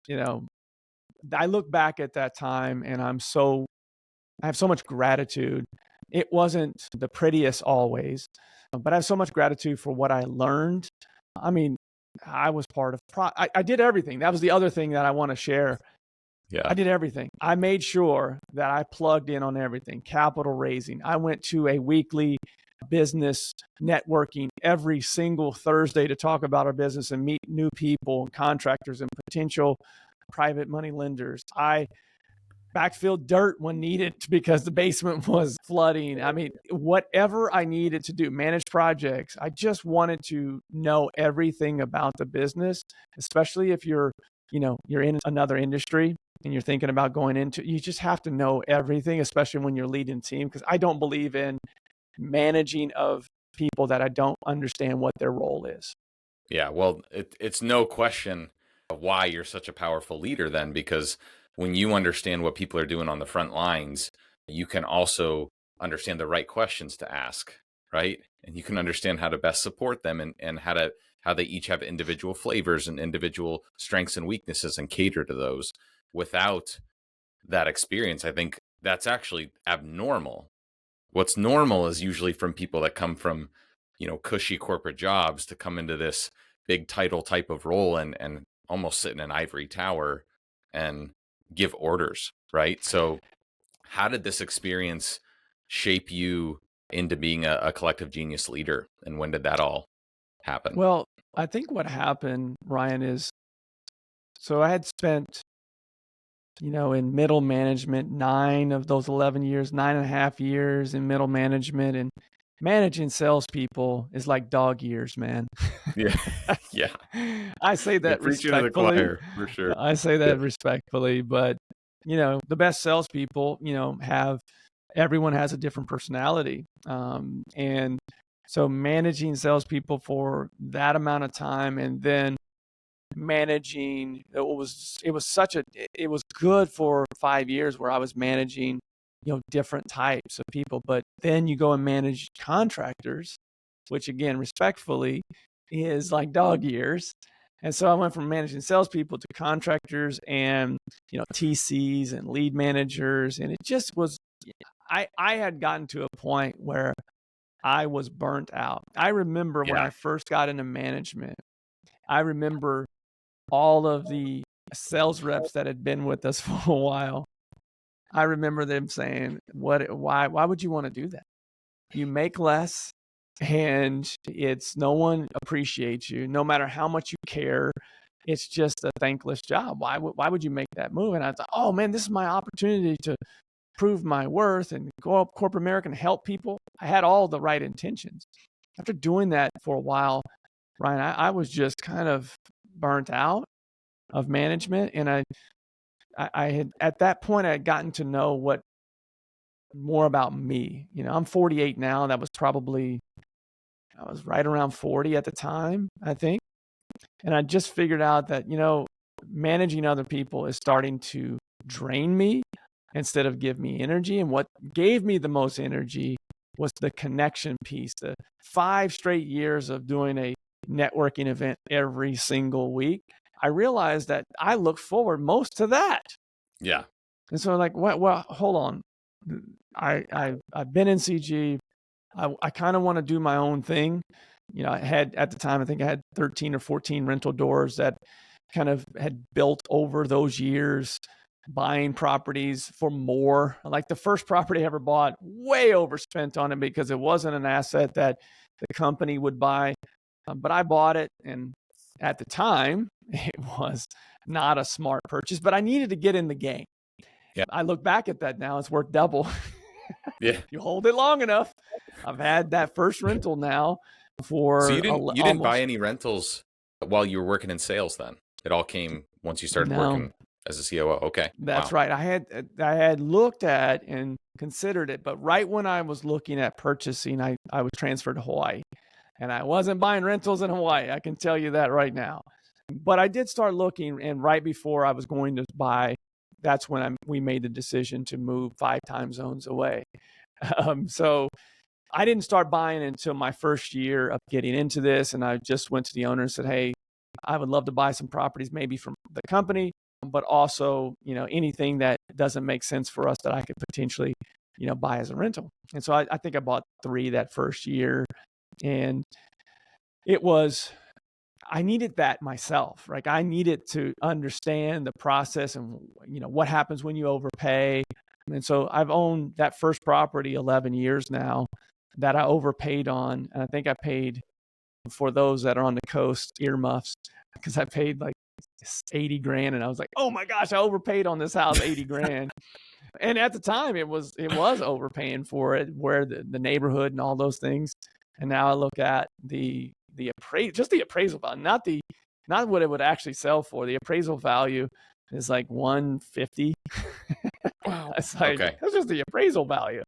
S2: I look back at that time and I have so much gratitude. It wasn't the prettiest always, but I have so much gratitude for what I learned. I mean, I was part of, I did everything. That was the other thing that I want to share.
S1: Yeah.
S2: I did everything. I made sure that I plugged in on everything. Capital raising. I went to a weekly business networking every single Thursday to talk about our business and meet new people and contractors and potential private money lenders. I backfilled dirt when needed because the basement was flooding. I mean, whatever I needed to do, manage projects. I just wanted to know everything about the business, especially if you're in another industry and you're thinking about going into, you just have to know everything, especially when you're leading a team, because I don't believe in managing of people that I don't understand what their role is.
S1: Yeah, well, it's no question of why you're such a powerful leader then, because when you understand what people are doing on the front lines, you can also understand the right questions to ask, right? And you can understand how to best support them and how they each have individual flavors and individual strengths and weaknesses and cater to those. Without that experience, I think that's actually abnormal. What's normal is usually from people that come from, cushy corporate jobs to come into this big title type of role and almost sit in an ivory tower and give orders, right? So how did this experience shape you into being a collective genius leader? And when did that all happen?
S2: Well, I think what happened, Ryan, is so I had spent, in middle management, 9 of those 11 years, 9.5 years in middle management, and managing salespeople is like dog years, man.
S1: Yeah. Yeah.
S2: I say that respectfully.
S1: To the choir, for sure.
S2: I say that respectfully, but the best salespeople, everyone has a different personality. And so managing salespeople for that amount of time and then managing, it was good for 5 years where I was managing, different types of people, but then you go and manage contractors, which again, respectfully is like dog years. And so I went from managing salespeople to contractors and, TCs and lead managers. And it just was, I had gotten to a point where I was burnt out. I remember when I first got into management, I remember all of the sales reps that had been with us for a while. I remember them saying, why would you want to do that? You make less and no one appreciates you, no matter how much you care. It's just a thankless job. Why would you make that move? And I thought, oh man, this is my opportunity to prove my worth and go up corporate America and help people. I had all the right intentions. After doing that for a while, Ryan, I was just kind of burnt out of management. And I had, at that point, I had gotten to know what more about me. I'm 48 now. That was probably, I was right around 40 at the time, I think. And I just figured out that, managing other people is starting to drain me instead of give me energy. And what gave me the most energy was the connection piece. The 5 straight years of doing a networking event every single week, I realized that I look forward most to that.
S1: Yeah.
S2: And so like, well, hold on. I've been in CG. I kind of want to do my own thing. I had, at the time, I think I had 13 or 14 rental doors that kind of had built over those years, buying properties for more. Like the first property I ever bought, way overspent on it because it wasn't an asset that the company would buy. But I bought it, and at the time, it was not a smart purchase, but I needed to get in the game.
S1: Yeah.
S2: I look back at that now, it's worth double.
S1: Yeah.
S2: You hold it long enough. I've had that first rental now for
S1: So you didn't buy any rentals while you were working in sales then? It all came once you started working as a COO. Okay.
S2: That's right. I had looked at and considered it, but right when I was looking at purchasing, I was transferred to Hawaii, and I wasn't buying rentals in Hawaii. I can tell you that right now. But I did start looking, and right before I was going to buy, that's when we made the decision to move 5 time zones away. So I didn't start buying until my first year of getting into this. And I just went to the owner and said, hey, I would love to buy some properties, maybe from the company, but also, anything that doesn't make sense for us that I could potentially, buy as a rental. And so I think I bought 3 that first year. And I needed that myself. Like I needed to understand the process and, what happens when you overpay. And so I've owned that first property 11 years now that I overpaid on. And I think I paid, for those that are on the coast, earmuffs, because I paid like 80 grand. And I was like, oh my gosh, I overpaid on this house 80 grand. And at the time it was overpaying for it, where the neighborhood and all those things. And now I look at the appraisal value, not what it would actually sell for. The appraisal value is like 150. Wow. It's like,
S1: Okay.
S2: that's just the appraisal value.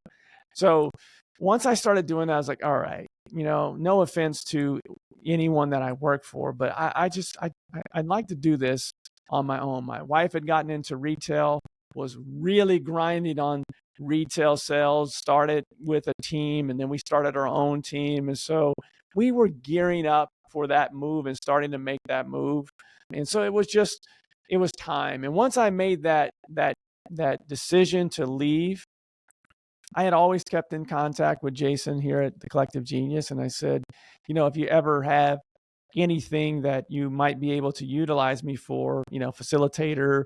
S2: So once I started doing that, I was like, all right, no offense to anyone that I work for, but I'd like to do this on my own. My wife had gotten into retail, was really grinding on retail sales, started with a team, and then we started our own team. And so we were gearing up for that move and starting to make that move. And so it was time. And once I made that decision to leave, I had always kept in contact with Jason here at the Collective Genius. And I said, if you ever have anything that you might be able to utilize me for, facilitator,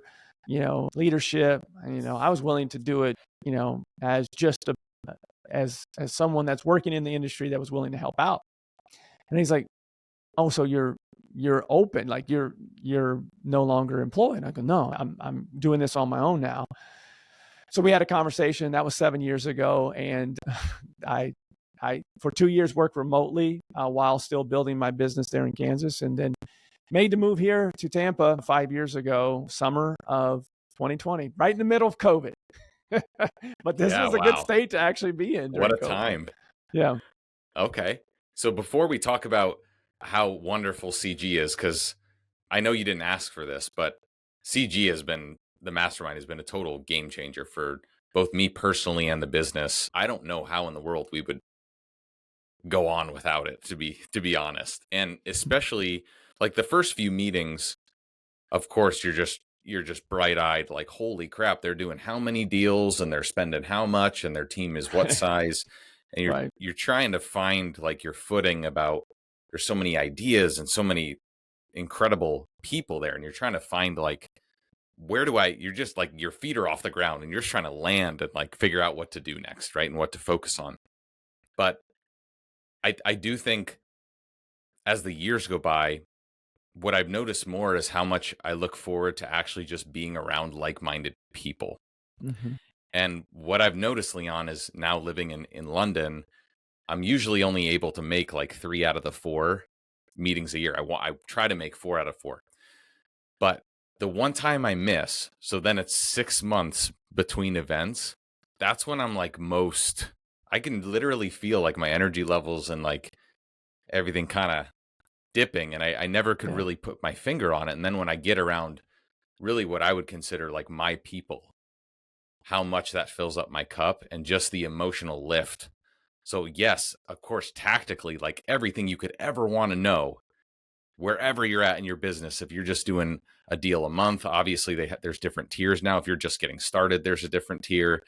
S2: leadership, I was willing to do it, as just as someone that's working in the industry that was willing to help out. And he's like, oh, so you're open, like you're no longer employed. I go, no, I'm doing this on my own now. So we had a conversation. That was 7 years ago. And I for 2 years worked remotely while still building my business there in Kansas, and then made the move here to Tampa 5 years ago, summer of 2020, right in the middle of COVID. But this was a good state to actually be in.
S1: What a
S2: COVID.
S1: time.
S2: Yeah.
S1: Okay. So before we talk about how wonderful CG is, because I know you didn't ask for this, but the Mastermind has been a total game changer for both me personally and the business. I don't know how in the world we would go on without it, to be honest. And especially like the first few meetings, of course, you're just bright-eyed, like, holy crap, they're doing how many deals and they're spending how much and their team is what size. And you're trying to find like your footing about, there's so many ideas and so many incredible people there, and you're trying to find like, you're just like, your feet are off the ground and you're just trying to land and like figure out what to do next, right? And what to focus on. But I do think as the years go by, what I've noticed more is how much I look forward to actually just being around like-minded people.
S2: Mm-hmm.
S1: And what I've noticed, Leon, is now living in London, I'm usually only able to make like 3 out of the 4 meetings a year. I try to make 4 out of 4. But the one time I miss, so then it's 6 months between events, that's when I'm like I can literally feel like my energy levels and like everything kind of dipping. And I never could
S2: Yeah.
S1: really put my finger on it. And then when I get around really what I would consider like my people, how much that fills up my cup and just the emotional lift. So yes, of course, tactically, like everything you could ever want to know, wherever you're at in your business, if you're just doing a deal a month, obviously there's different tiers now. If you're just getting started, there's a different tier.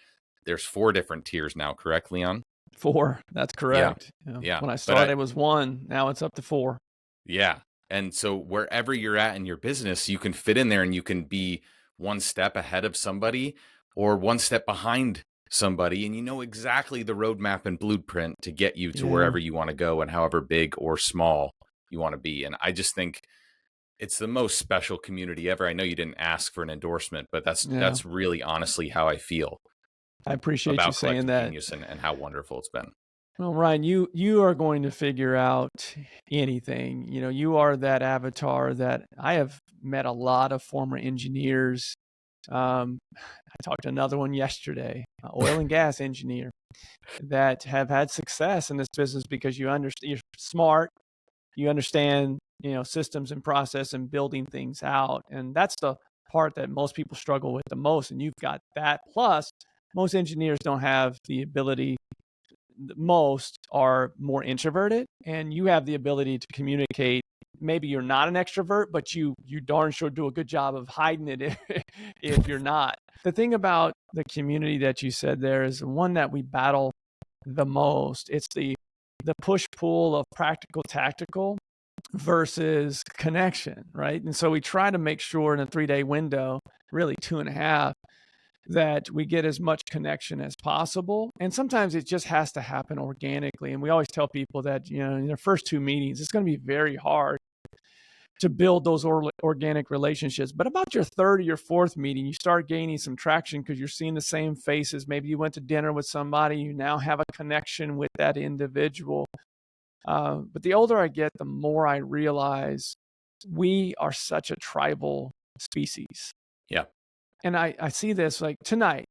S1: There's 4 different tiers now, correct, Leon?
S2: 4. That's
S1: Yeah.
S2: correct.
S1: Yeah.
S2: When I
S1: But
S2: started, it was 1. Now it's up to 4.
S1: yeah. And so wherever you're at in your business, you can fit in there and you can be one step ahead of somebody or one step behind somebody. And you know exactly the roadmap and blueprint to get you to
S2: Yeah.
S1: wherever you want to go and however big or small you want to be. And I just think it's the most special community ever. I know you didn't ask for an endorsement, but that's really honestly how I feel
S2: I appreciate you
S1: about
S2: saying
S1: Collective
S2: that.
S1: Genius and how wonderful it's been.
S2: Well, Ryan, you are going to figure out anything. You know, you are that avatar that I have met a lot of former engineers. I talked to another one yesterday, oil and gas engineer, that have had success in this business because you understand, you're smart, you understand, you know, systems and process and building things out. And that's the part that most people struggle with the most. And you've got that. Plus, most engineers don't have the ability, most are more introverted, and you have the ability to communicate. Maybe you're not an extrovert, but you darn sure do a good job of hiding it if you're not. The thing about the community that you said there is one that we battle the most. It's the push-pull of practical tactical versus connection, right? And so we try to make sure in a 3-day window, really 2.5, that we get as much connection as possible. And sometimes it just has to happen organically. And we always tell people that, you know, in their first 2 meetings, it's going to be very hard to build those organic relationships. But about your 3rd or your 4th meeting, you start gaining some traction because you're seeing the same faces. Maybe you went to dinner with somebody, you now have a connection with that individual. But the older I get, the more I realize we are such a tribal species.
S1: Yeah.
S2: And I see this like tonight.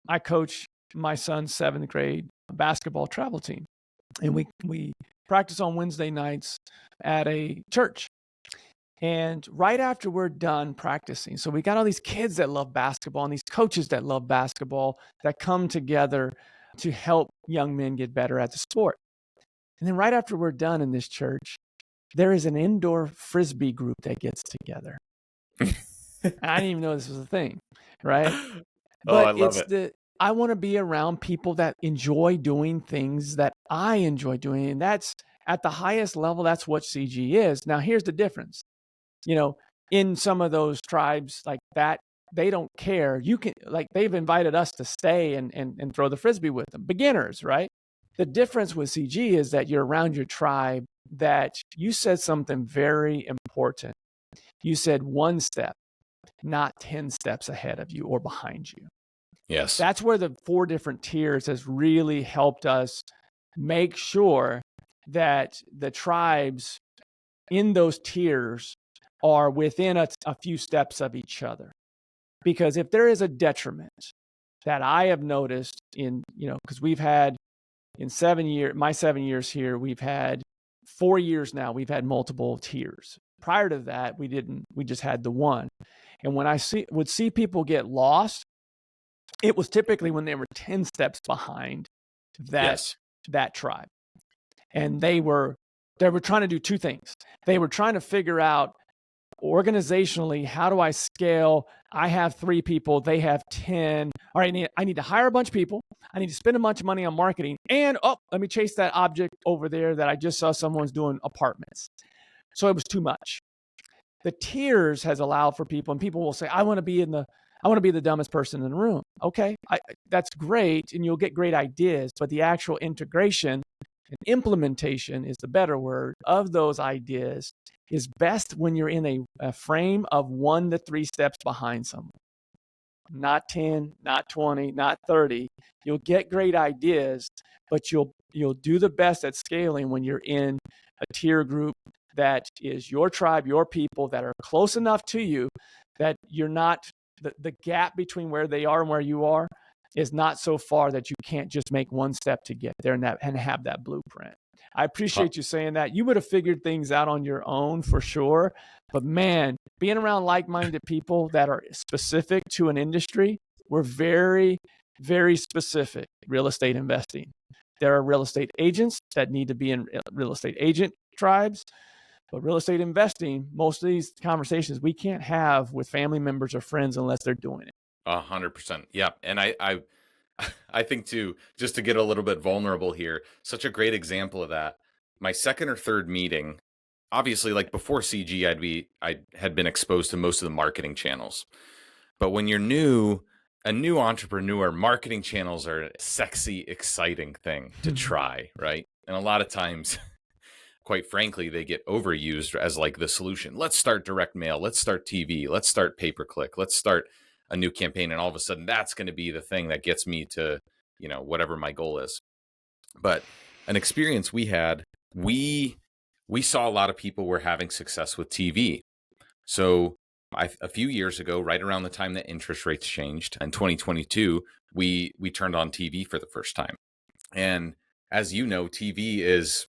S2: I coach my son's 7th grade basketball travel team. And we practice on Wednesday nights at a church. And right after we're done practicing, so we got all these kids that love basketball and these coaches that love basketball that come together to help young men get better at the sport. And then right after we're done in this church, there is an indoor frisbee group that gets together. I didn't even know this was a thing, right? But
S1: I love it.
S2: I want to be around people that enjoy doing things that I enjoy doing. And that's at the highest level, that's what CG is. Now, here's the difference. You know, in some of those tribes like that, they don't care. You can, like, they've invited us to stay and throw the frisbee with them. Beginners, right? The difference with CG is that you're around your tribe, that you said something very important. You said 1 step, not 10 steps ahead of you or behind you.
S1: Yes.
S2: That's where the 4 different tiers has really helped us make sure that the tribes in those tiers are within a few steps of each other. Because if there is a detriment that I have noticed in, you know, because we've had in my 7 years here, we've had 4 years now, we've had multiple tiers. Prior to that, we just had the one. And when I would see people get lost, it was typically when they were 10 steps behind that tribe. And they were trying to do 2 things. They were trying to figure out organizationally, how do I scale? I have 3 people, they have 10. All right, I need to hire a bunch of people. I need to spend a bunch of money on marketing. And, let me chase that object over there that I just saw someone's doing apartments. So it was too much. The tiers has allowed for people, and people will say, I want to be the dumbest person in the room. Okay, that's great, and you'll get great ideas, but the actual integration and implementation is the better word of those ideas is best when you're in a frame of 1 to 3 steps behind someone. Not 10, not 20, not 30. You'll get great ideas, but you'll do the best at scaling when you're in a tier group that is your tribe, your people that are close enough to you that you're not, the gap between where they are and where you are is not so far that you can't just make one step to get there and have that blueprint. I appreciate you saying that. You would have figured things out on your own for sure. But man, being around like-minded people that are specific to an industry, we're very, very specific. Real estate investing. There are real estate agents that need to be in real estate agent tribes. But real estate investing, most of these conversations we can't have with family members or friends unless they're doing it.
S1: 100%. Yeah. And I think too, just to get a little bit vulnerable here, such a great example of that. My second or third meeting, obviously, like before CG, I had been exposed to most of the marketing channels. But when you're a new entrepreneur, marketing channels are a sexy, exciting thing to try, right? And a lot of times, quite frankly, they get overused as like the solution. Let's start direct mail. Let's start TV. Let's start pay-per-click. Let's start a new campaign. And all of a sudden that's going to be the thing that gets me to, whatever my goal is. But an experience we had, we saw a lot of people were having success with TV. So a few years ago, right around the time that interest rates changed in 2022, we turned on TV for the first time. And as you know, TV is,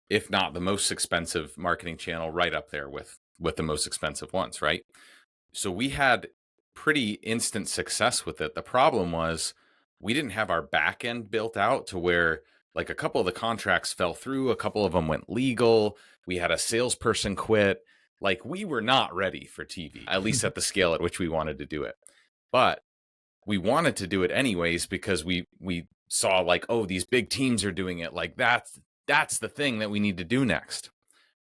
S1: if not the most expensive marketing channel, right up there with the most expensive ones, right? So we had pretty instant success with it. The problem was we didn't have our back end built out to where like a couple of the contracts fell through, a couple of them went legal. We had a salesperson quit. Like we were not ready for TV, at least at the scale at which we wanted to do it. But we wanted to do it anyways because we saw like, oh, these big teams are doing it. Like that's the thing that we need to do next,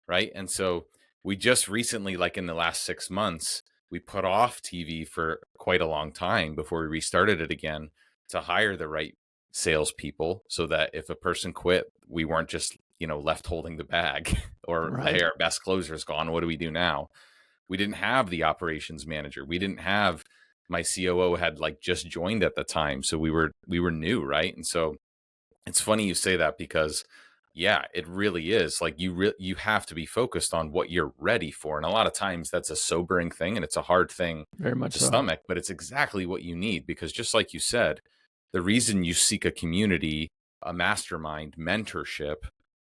S1: right? And so we just recently, like in the last 6 months, we put off TV for quite a long time before we restarted it again to hire the right salespeople so that if a person quit, we weren't just, left holding the bag or
S2: Right.
S1: hey, our best closer's gone. What do we do now? We didn't have the operations manager. We didn't have my COO had like just joined at the time. So we were new. Right. And so it's funny you say that because yeah, it really is like you have to be focused on what you're ready for. And a lot of times that's a sobering thing and it's a hard thing
S2: Very much
S1: to
S2: so.
S1: stomach, but it's exactly what you need because just like you said, the reason you seek a community, a mastermind, mentorship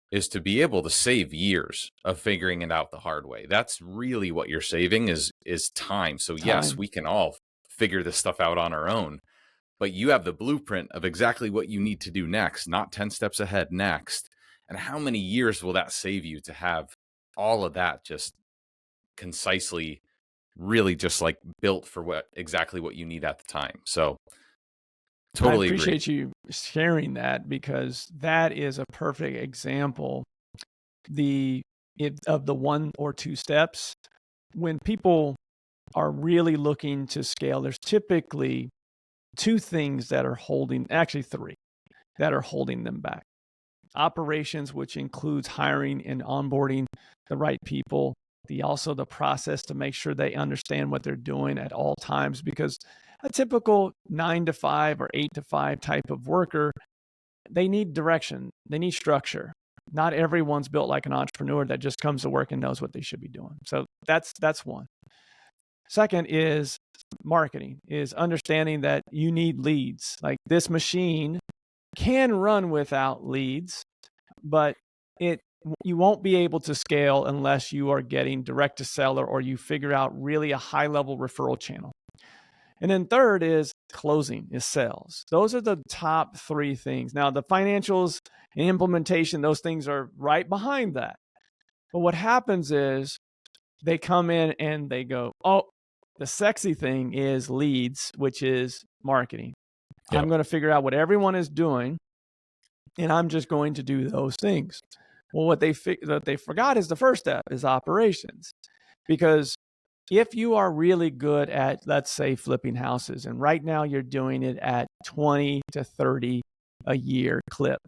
S1: is to be able to save years of figuring it out the hard way. That's really what you're saving is time. So yes,
S2: Time.
S1: we can all figure this stuff out on our own, but you have the blueprint of exactly what you need to do next, not 10 steps ahead next. And how many years will that save you to have all of that just concisely, really just like built for exactly what you need at the time? So totally
S2: I
S1: agree.
S2: appreciate you sharing that because that is a perfect example of the 1 or 2 steps. When people are really looking to scale, there's typically 2 things that are actually 3 that are holding them back. Operations, which includes hiring and onboarding the right people. Also the process to make sure they understand what they're doing at all times, because a typical 9 to 5 or 8 to 5 type of worker, they need direction, they need structure. Not everyone's built like an entrepreneur that just comes to work and knows what they should be doing. So that's one. Second is marketing, is understanding that you need leads. Like this machine can run without leads, but you won't be able to scale unless you are getting direct to seller or you figure out really a high level referral channel. And then third is closing, is sales. Those are the top 3 things. Now the financials and implementation, those things are right behind that. But what happens is they come in and they go, oh, the sexy thing is leads, which is marketing.
S1: Yep.
S2: I'm going to figure out what everyone is doing and I'm just going to do those things. Well, what they forgot is the first step is operations. Because if you are really good at, let's say, flipping houses, and right now you're doing it at 20 to 30 a year clip,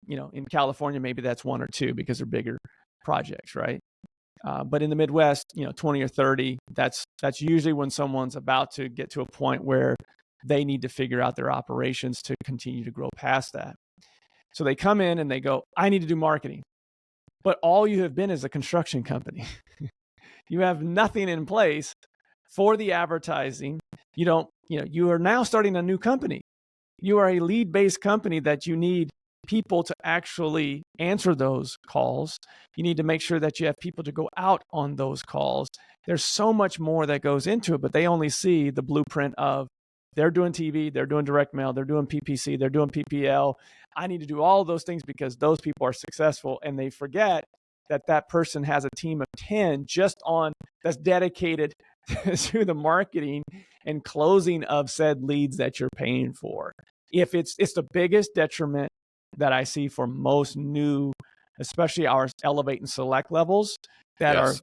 S2: in California, maybe that's 1 or 2 because they're bigger projects, right? But in the Midwest, 20 or 30, that's usually when someone's about to get to a point where they need to figure out their operations to continue to grow past that. So they come in and they go, I need to do marketing. but all you have been is a construction company. You have nothing in place for the advertising. You are now starting a new company. You are a lead-based company that you need people to actually answer those calls. You need to make sure that you have people to go out on those calls. There's so much more that goes into it, but they only see the blueprint of they're doing TV, they're doing direct mail, they're doing PPC, they're doing PPL. I need to do all of those things because those people are successful, and they forget that that person has a team of 10 that's dedicated to the marketing and closing of said leads that you're paying for. If it's the biggest detriment that I see for most new, especially our elevate and select levels that are,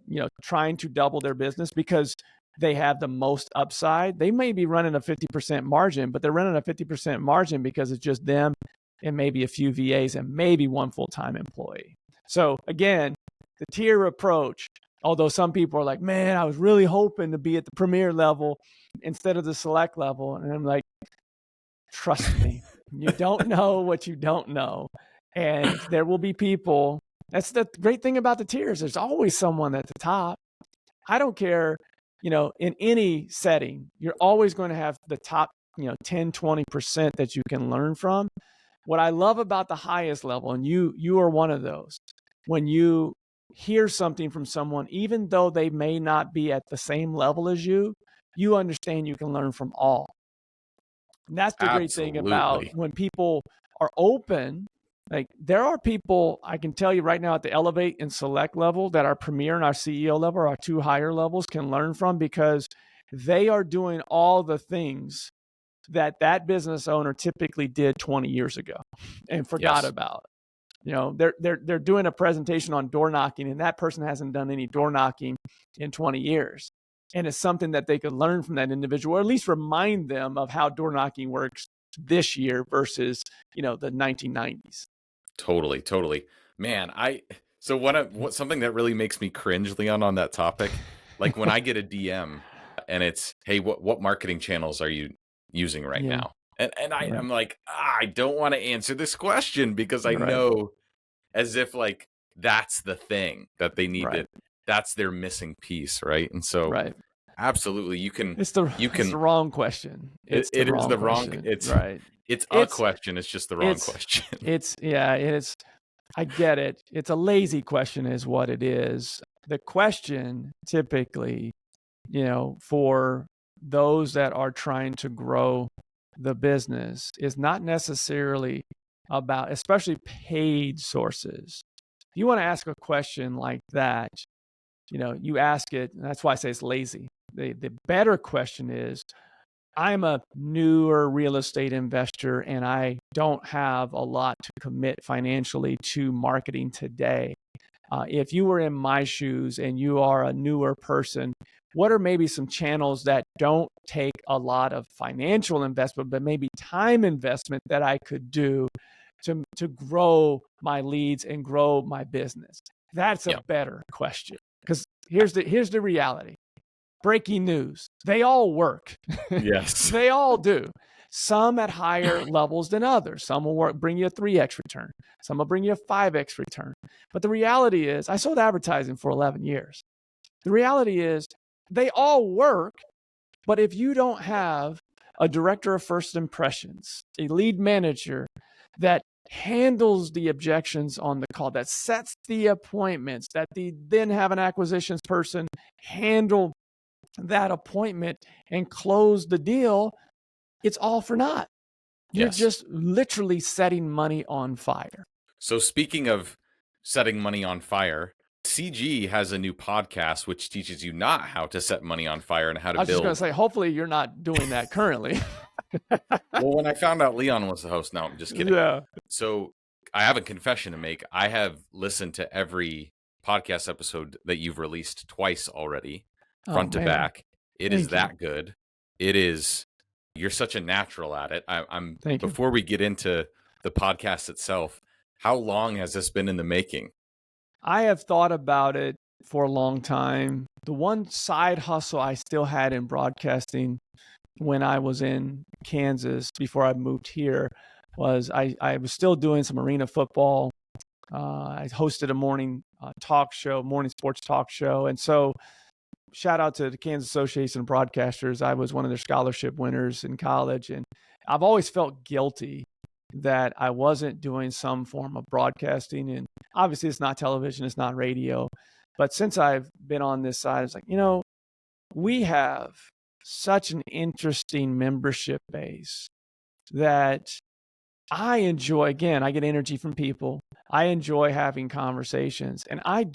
S2: trying to double their business because they have the most upside. They may be running a 50% margin, but they're running a 50% margin because it's just them and maybe a few VAs and maybe one full-time employee. So again, the tier approach, although some people are like, man, I was really hoping to be at the premier level instead of the select level. And I'm like, trust me, you don't know what you don't know. And there will be people. That's the great thing about the tiers. There's always someone at the top. I don't care, in any setting, you're always going to have the top, 10, 20% that you can learn from. What I love about the highest level, and you are one of those, when you hear something from someone, even though they may not be at the same level as you understand you can learn from all. And that's the great thing about when people are open. Like, there are people, I can tell you right now at the elevate and select level that our premier and our CEO level, our two higher levels, can learn from because they are doing all the things that business owner typically did 20 years ago and forgot about. They're doing a presentation on door knocking, and that person hasn't done any door knocking in 20 years. And it's something that they could learn from that individual, or at least remind them of how door knocking works this year versus, the 1990s.
S1: Totally. Man, something that really makes me cringe, Leon, on that topic, like when I get a DM and it's, hey, what marketing channels are you using right now? And I'm like, I don't want to answer this question because I know as if like that's the thing that they need that's their missing piece, right? And so absolutely, it's the
S2: wrong question.
S1: It's a question. It's just the wrong question.
S2: I get it. It's a lazy question is what it is. The question typically, for those that are trying to grow the business is not necessarily about, especially paid sources. If you want to ask a question like that, you ask it, and that's why I say it's lazy. The better question is, I'm a newer real estate investor and I don't have a lot to commit financially to marketing today. If you were in my shoes and you are a newer person, what are maybe some channels that don't take a lot of financial investment, but maybe time investment that I could do to grow my leads and grow my business? That's a better question. Because here's the reality. Breaking news. They all work.
S1: Yes.
S2: They all do. Some at higher levels than others. Some will bring you a 3x return. Some will bring you a 5x return. But the reality is, I sold advertising for 11 years. The reality is, they all work, but if you don't have a director of first impressions, a lead manager that handles the objections on the call, that sets the appointments, that then have an acquisitions person handle that appointment and close the deal, it's all for naught. You're just literally setting money on fire.
S1: So speaking of setting money on fire, CG has a new podcast which teaches you not how to set money on fire and how to build.
S2: I was just going to say, hopefully you're not doing that currently.
S1: Well, when I found out Leon was the host, no, I'm just kidding.
S2: Yeah.
S1: So I have a confession to make. I have listened to every podcast episode that you've released twice already, front to back. It is that good. It is. You're such a natural at it. Before we get into the podcast itself, how long has this been in the making?
S2: I have thought about it for a long time. The one side hustle I still had in broadcasting when I was in Kansas before I moved here was I was still doing some arena football. I hosted a morning talk show, morning sports talk show. And so shout out to the Kansas Association of Broadcasters. I was one of their scholarship winners in college. And I've always felt guilty that I wasn't doing some form of broadcasting. And obviously it's not television, it's not radio. But since I've been on this side, it's like, we have such an interesting membership base that I enjoy. Again, I get energy from people. I enjoy having conversations, and I'm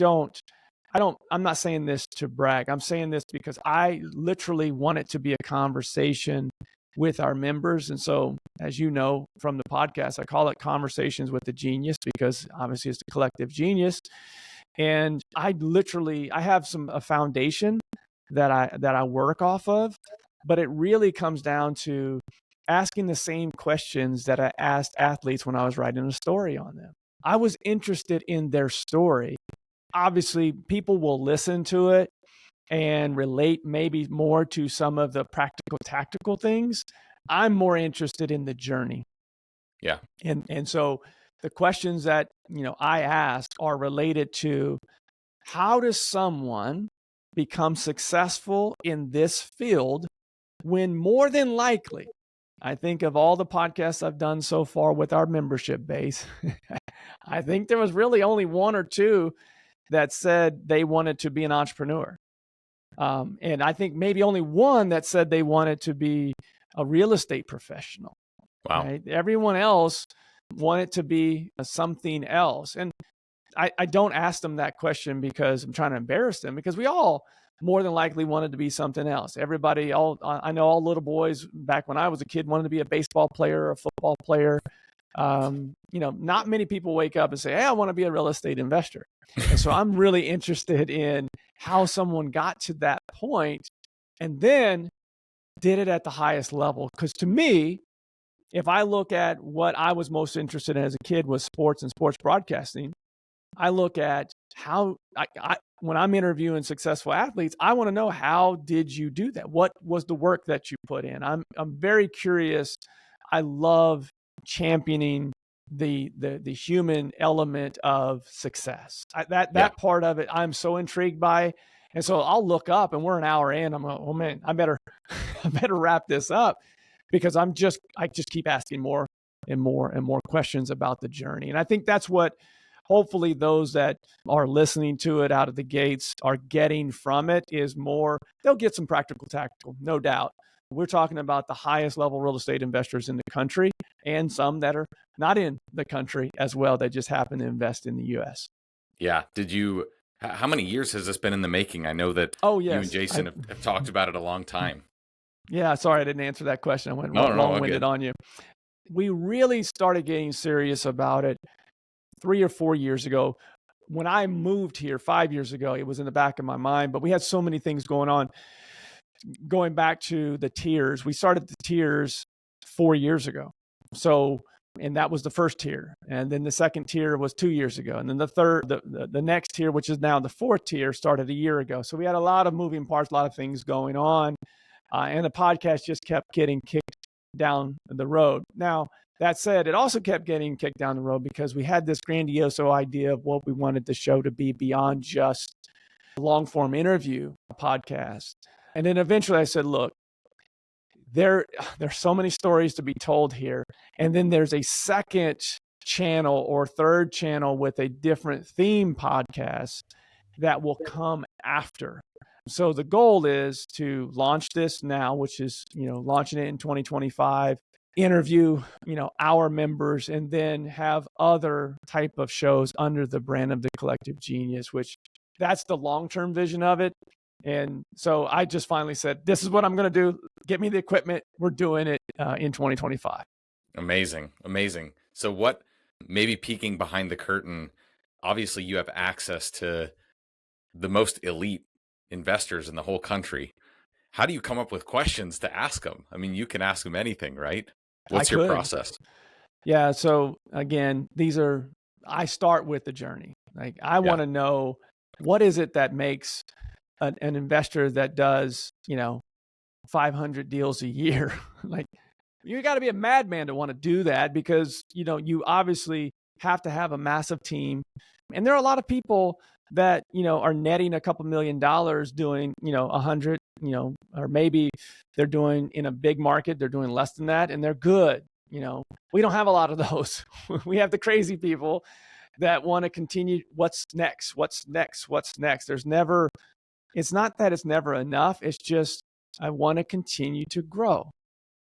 S2: not saying this to brag. I'm saying this because I literally want it to be a conversation with our members. And so, as you know from the podcast, I call it Conversations with the Genius, because obviously it's the collective genius. And I have a foundation that I work off of, but it really comes down to asking the same questions that I asked athletes when I was writing a story on them. I was interested in their story. Obviously, people will listen to it and relate maybe more to some of the practical, tactical things. I'm more interested in the journey.
S1: Yeah.
S2: And so the questions that, I ask are related to, how does someone become successful in this field when more than likely, I think of all the podcasts I've done so far with our membership base, I think there was really only one or two that said they wanted to be an entrepreneur. And I think maybe only one that said they wanted to be a real estate professional.
S1: Wow.
S2: Right? Everyone else wanted to be something else. And I don't ask them that question because I'm trying to embarrass them, because we all more than likely wanted to be something else. I know all little boys back when I was a kid wanted to be a baseball player or a football player. Not many people wake up and say, hey, I want to be a real estate investor. And so I'm really interested in how someone got to that point and then did it at the highest level. Because to me, if I look at what I was most interested in as a kid was sports and sports broadcasting, I look at how when I'm interviewing successful athletes, I want to know, how did you do that? What was the work that you put in? I'm very curious. I love championing the human element of success. That part of it, I'm so intrigued by. And so I'll look up and we're an hour in. I'm like, oh man, I better wrap this up, because I just keep asking more and more and more questions about the journey. And I think that's what hopefully those that are listening to it out of the gates are getting from it, is more, they'll get some practical, tactical, no doubt. We're talking about the highest level real estate investors in the country, and some that are not in the country as well, that just happen to invest in the U.S.
S1: Yeah. How many years has this been in the making? I know that you and Jason have talked about it a long time.
S2: Yeah. Sorry, I didn't answer that question. I went
S1: good.
S2: long-winded on you. We really started getting serious about it 3 or 4 years ago. When I moved here 5 years ago, it was in the back of my mind, but we had so many things going on. Going back to the tiers, we started the tiers 4 years ago. And that was the first tier. And then the second tier was 2 years ago. And then the third, the next tier, which is now the fourth tier, started a year ago. So we had a lot of moving parts, a lot of things going on. And the podcast just kept getting kicked down the road. Now, that said, it also kept getting kicked down the road because we had this grandiose idea of what we wanted the show to be beyond just a long-form interview podcast. And then eventually I said, look, there's so many stories to be told here. And then there's a second channel or third channel with a different theme podcast that will come after. So the goal is to launch this now, which is, launching it in 2025, interview, our members, and then have other type of shows under the brand of the Collective Genius, which that's the long-term vision of it. And so I just finally said, this is what I'm going to do. Get me the equipment. We're doing it in 2025.
S1: Amazing. So what, maybe peeking behind the curtain, obviously you have access to the most elite investors in the whole country. How do you come up with questions to ask them? I mean, you can ask them anything, right? What's your process?
S2: Yeah. So again, I start with the journey. Like I want to know, what is it that makes an investor that does, 500 deals a year? Like, you got to be a madman to want to do that, because, you obviously have to have a massive team. And there are a lot of people that, are netting a couple $1 million doing, 100, or maybe they're doing in a big market, they're doing less than that and they're good. We don't have a lot of those. We have the crazy people that want to continue. What's next? It's not that it's never enough. It's just, I want to continue to grow,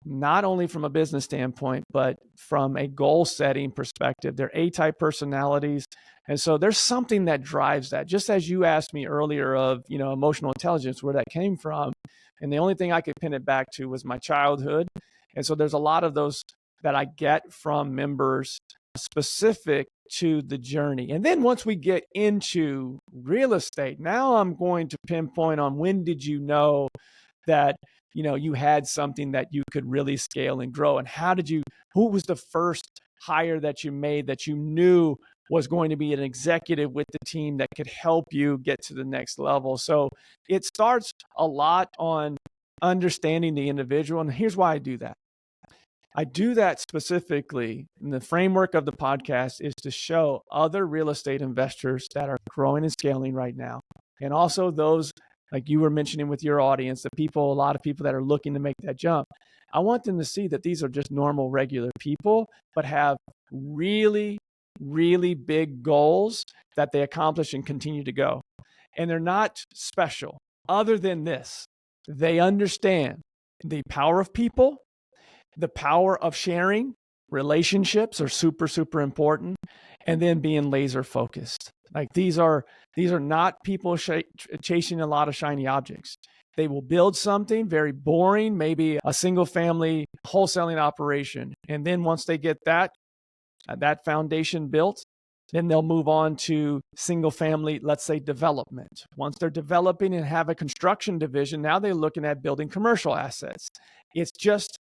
S2: not only from a business standpoint, but from a goal setting perspective. They're A-type personalities. And so there's something that drives that. Just as you asked me earlier of, emotional intelligence, where that came from. And the only thing I could pin it back to was my childhood. And so there's a lot of those that I get from members specific to the journey. And then once we get into real estate, now I'm going to pinpoint on when did you know that, you had something that you could really scale and grow, and who was the first hire that you made that you knew was going to be an executive with the team that could help you get to the next level. So it starts a lot on understanding the individual. And here's why I do that. I do that specifically in the framework of the podcast is to show other real estate investors that are growing and scaling right now. And also those, like you were mentioning with your audience, a lot of people that are looking to make that jump. I want them to see that these are just normal, regular people, but have really, really big goals that they accomplish and continue to go. And they're not special other than this. They understand the power of people, the power of sharing. Relationships are super, super important. And then being laser focused. Like these are not people chasing a lot of shiny objects. They will build something very boring, maybe a single family wholesaling operation. And then once they get that foundation built, then they'll move on to single family, let's say, development. Once they're developing and have a construction division, now they're looking at building commercial assets. It's just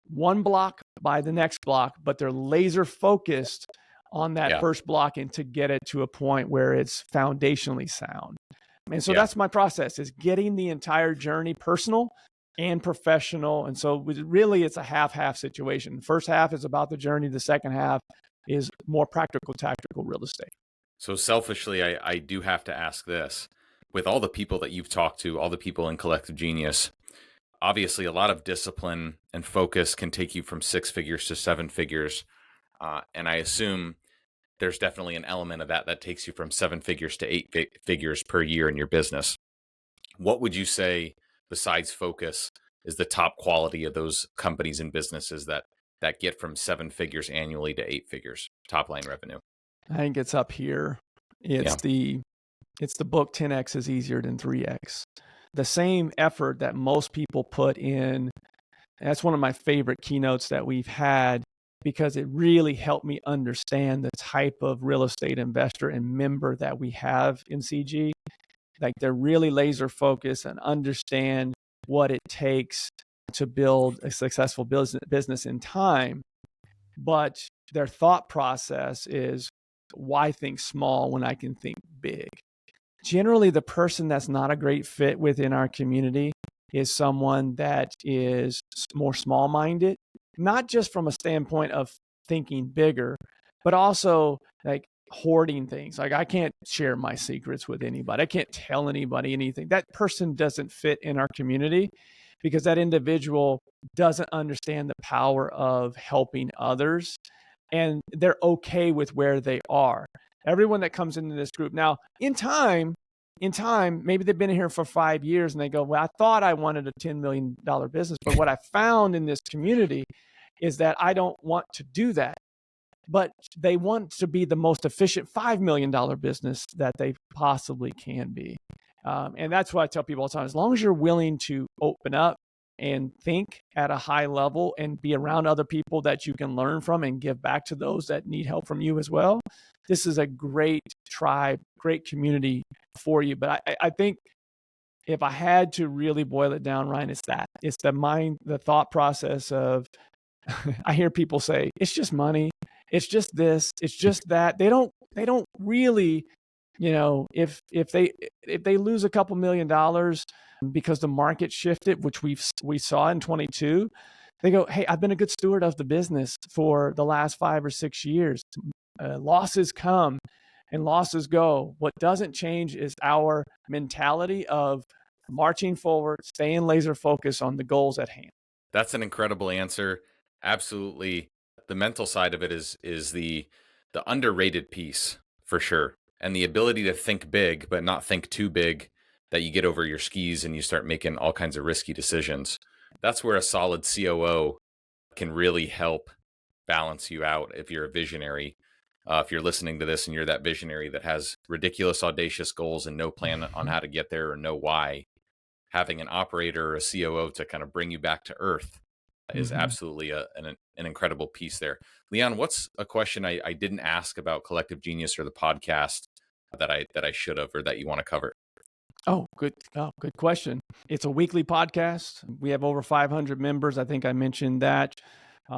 S2: one block by the next block, but they're laser focused on that first block and to get it to a point where it's foundationally sound. And so that's my process, is getting the entire journey personal and professional. And so really it's a half-half situation. The first half is about the journey. The second half is more practical, tactical real estate.
S1: So selfishly, I do have to ask this. With all the people that you've talked to, all the people in Collective Genius, obviously a lot of discipline and focus can take you from 6 figures to 7 figures. And I assume there's definitely an element of that takes you from 7 figures to 8 figures per year in your business. What would you say, besides focus, is the top quality of those companies and businesses that get from 7 figures annually to 8 figures top line revenue?
S2: I think it's up here. It's the book 10x is easier than 3x. The same effort that most people put in. That's one of my favorite keynotes that we've had, because it really helped me understand the type of real estate investor and member that we have in CG. Like they're really laser focused and understand what it takes to build a successful business in time. But their thought process is, why think small when I can think big? Generally, the person that's not a great fit within our community is someone that is more small-minded, not just from a standpoint of thinking bigger, but also like hoarding things. Like I can't share my secrets with anybody. I can't tell anybody anything. That person doesn't fit in our community because that individual doesn't understand the power of helping others, and they're okay with where they are. Everyone that comes into this group now, in time, maybe they've been here for 5 years and they go, well, I thought I wanted a $10 million business, but what I found in this community is that I don't want to do that. But they want to be the most efficient $5 million business that they possibly can be. And that's what I tell people all the time. As long as you're willing to open up and think at a high level and be around other people that you can learn from and give back to those that need help from you as well, this is a great tribe, great community for you. But I think if I had to really boil it down, Ryan, it's that. It's the thought process of, I hear people say, it's just money. It's just this, it's just that. They don't really, if they lose a couple $1 million because the market shifted, which we saw in 22, they go, hey, I've been a good steward of the business for the last 5 or 6 years. Losses come, and losses go. What doesn't change is our mentality of marching forward, staying laser focused on the goals at hand.
S1: That's an incredible answer. Absolutely. The mental side of it is the underrated piece for sure. And the ability to think big, but not think too big that you get over your skis and you start making all kinds of risky decisions. That's where a solid COO can really help balance you out if you're a visionary. If you're listening to this and you're that visionary that has ridiculous, audacious goals and no plan on how to get there or know why, having an operator or a COO to kind of bring you back to earth is absolutely an incredible piece there. Leon, what's a question I didn't ask about Collective Genius or the podcast that I should have, or that you want to cover?
S2: Good question. It's a weekly podcast. We have over 500 members. I think I mentioned that.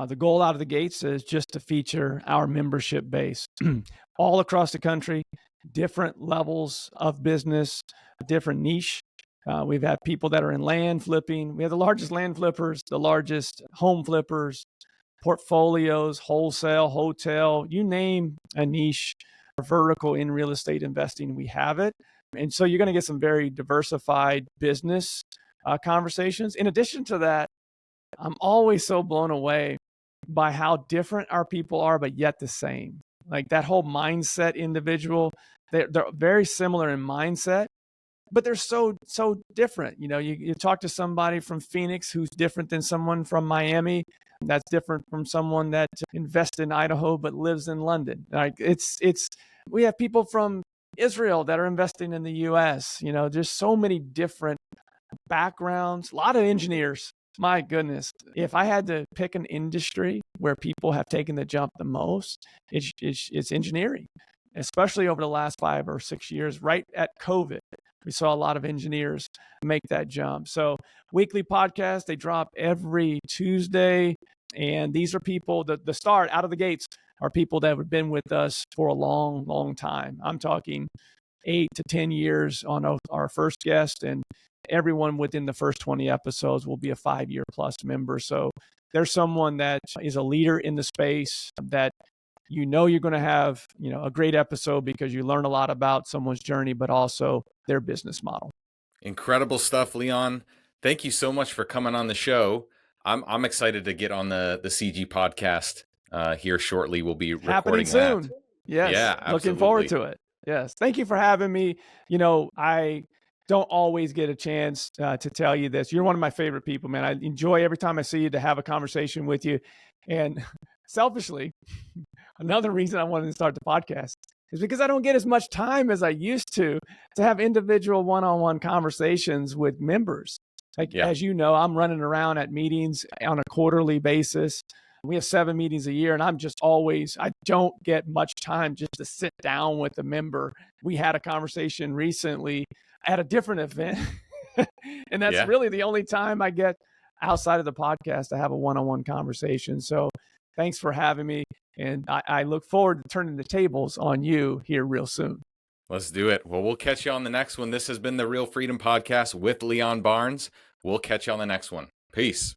S2: The goal out of the gates is just to feature our membership base all across the country, different levels of business, different niche. We've had people that are in land flipping. We have the largest land flippers, the largest home flippers, portfolios, wholesale, hotel, you name a niche or vertical in real estate investing, we have it. And so you're going to get some very diversified business conversations. In addition to that, I'm always so blown away by how different our people are, but yet the same. Like that whole mindset individual, they're very similar in mindset, but they're so different. You know, you talk to somebody from Phoenix who's different than someone from Miami. That's different from someone that invests in Idaho but lives in London. Like we have people from Israel that are investing in the US. You know, there's so many different backgrounds, a lot of engineers. My goodness, if I had to pick an industry where people have taken the jump the most, it's engineering, especially over the last 5 or 6 years. Right at COVID, we saw a lot of engineers make that jump. So weekly podcast, they drop every Tuesday. And these are people, the start out of the gates are people that have been with us for a long, long time. I'm talking 8 to 10 years on our first guest, and everyone within the first 20 episodes will be a 5-year plus member. So there's someone that is a leader in the space that you're going to have, a great episode because you learn a lot about someone's journey, but also their business model.
S1: Incredible stuff, Leon. Thank you so much for coming on the show. I'm excited to get on the CG podcast here shortly. We'll be recording
S2: happening soon.
S1: That.
S2: Yes.
S1: Yeah, absolutely.
S2: Looking forward to it. Yes. Thank you for having me. I don't always get a chance to tell you this. You're one of my favorite people, man. I enjoy every time I see you to have a conversation with you. And selfishly, another reason I wanted to start the podcast is because I don't get as much time as I used to have individual one-on-one conversations with members. As you know, I'm running around at meetings on a quarterly basis. We have 7 meetings a year, and I don't get much time just to sit down with a member. We had a conversation recently at a different event, and that's really the only time I get outside of the podcast to have a one-on-one conversation. So thanks for having me, and I look forward to turning the tables on you here real soon.
S1: Let's do it. Well, we'll catch you on the next one. This has been the Real Freedom Podcast with Leon Barnes. We'll catch you on the next one. Peace.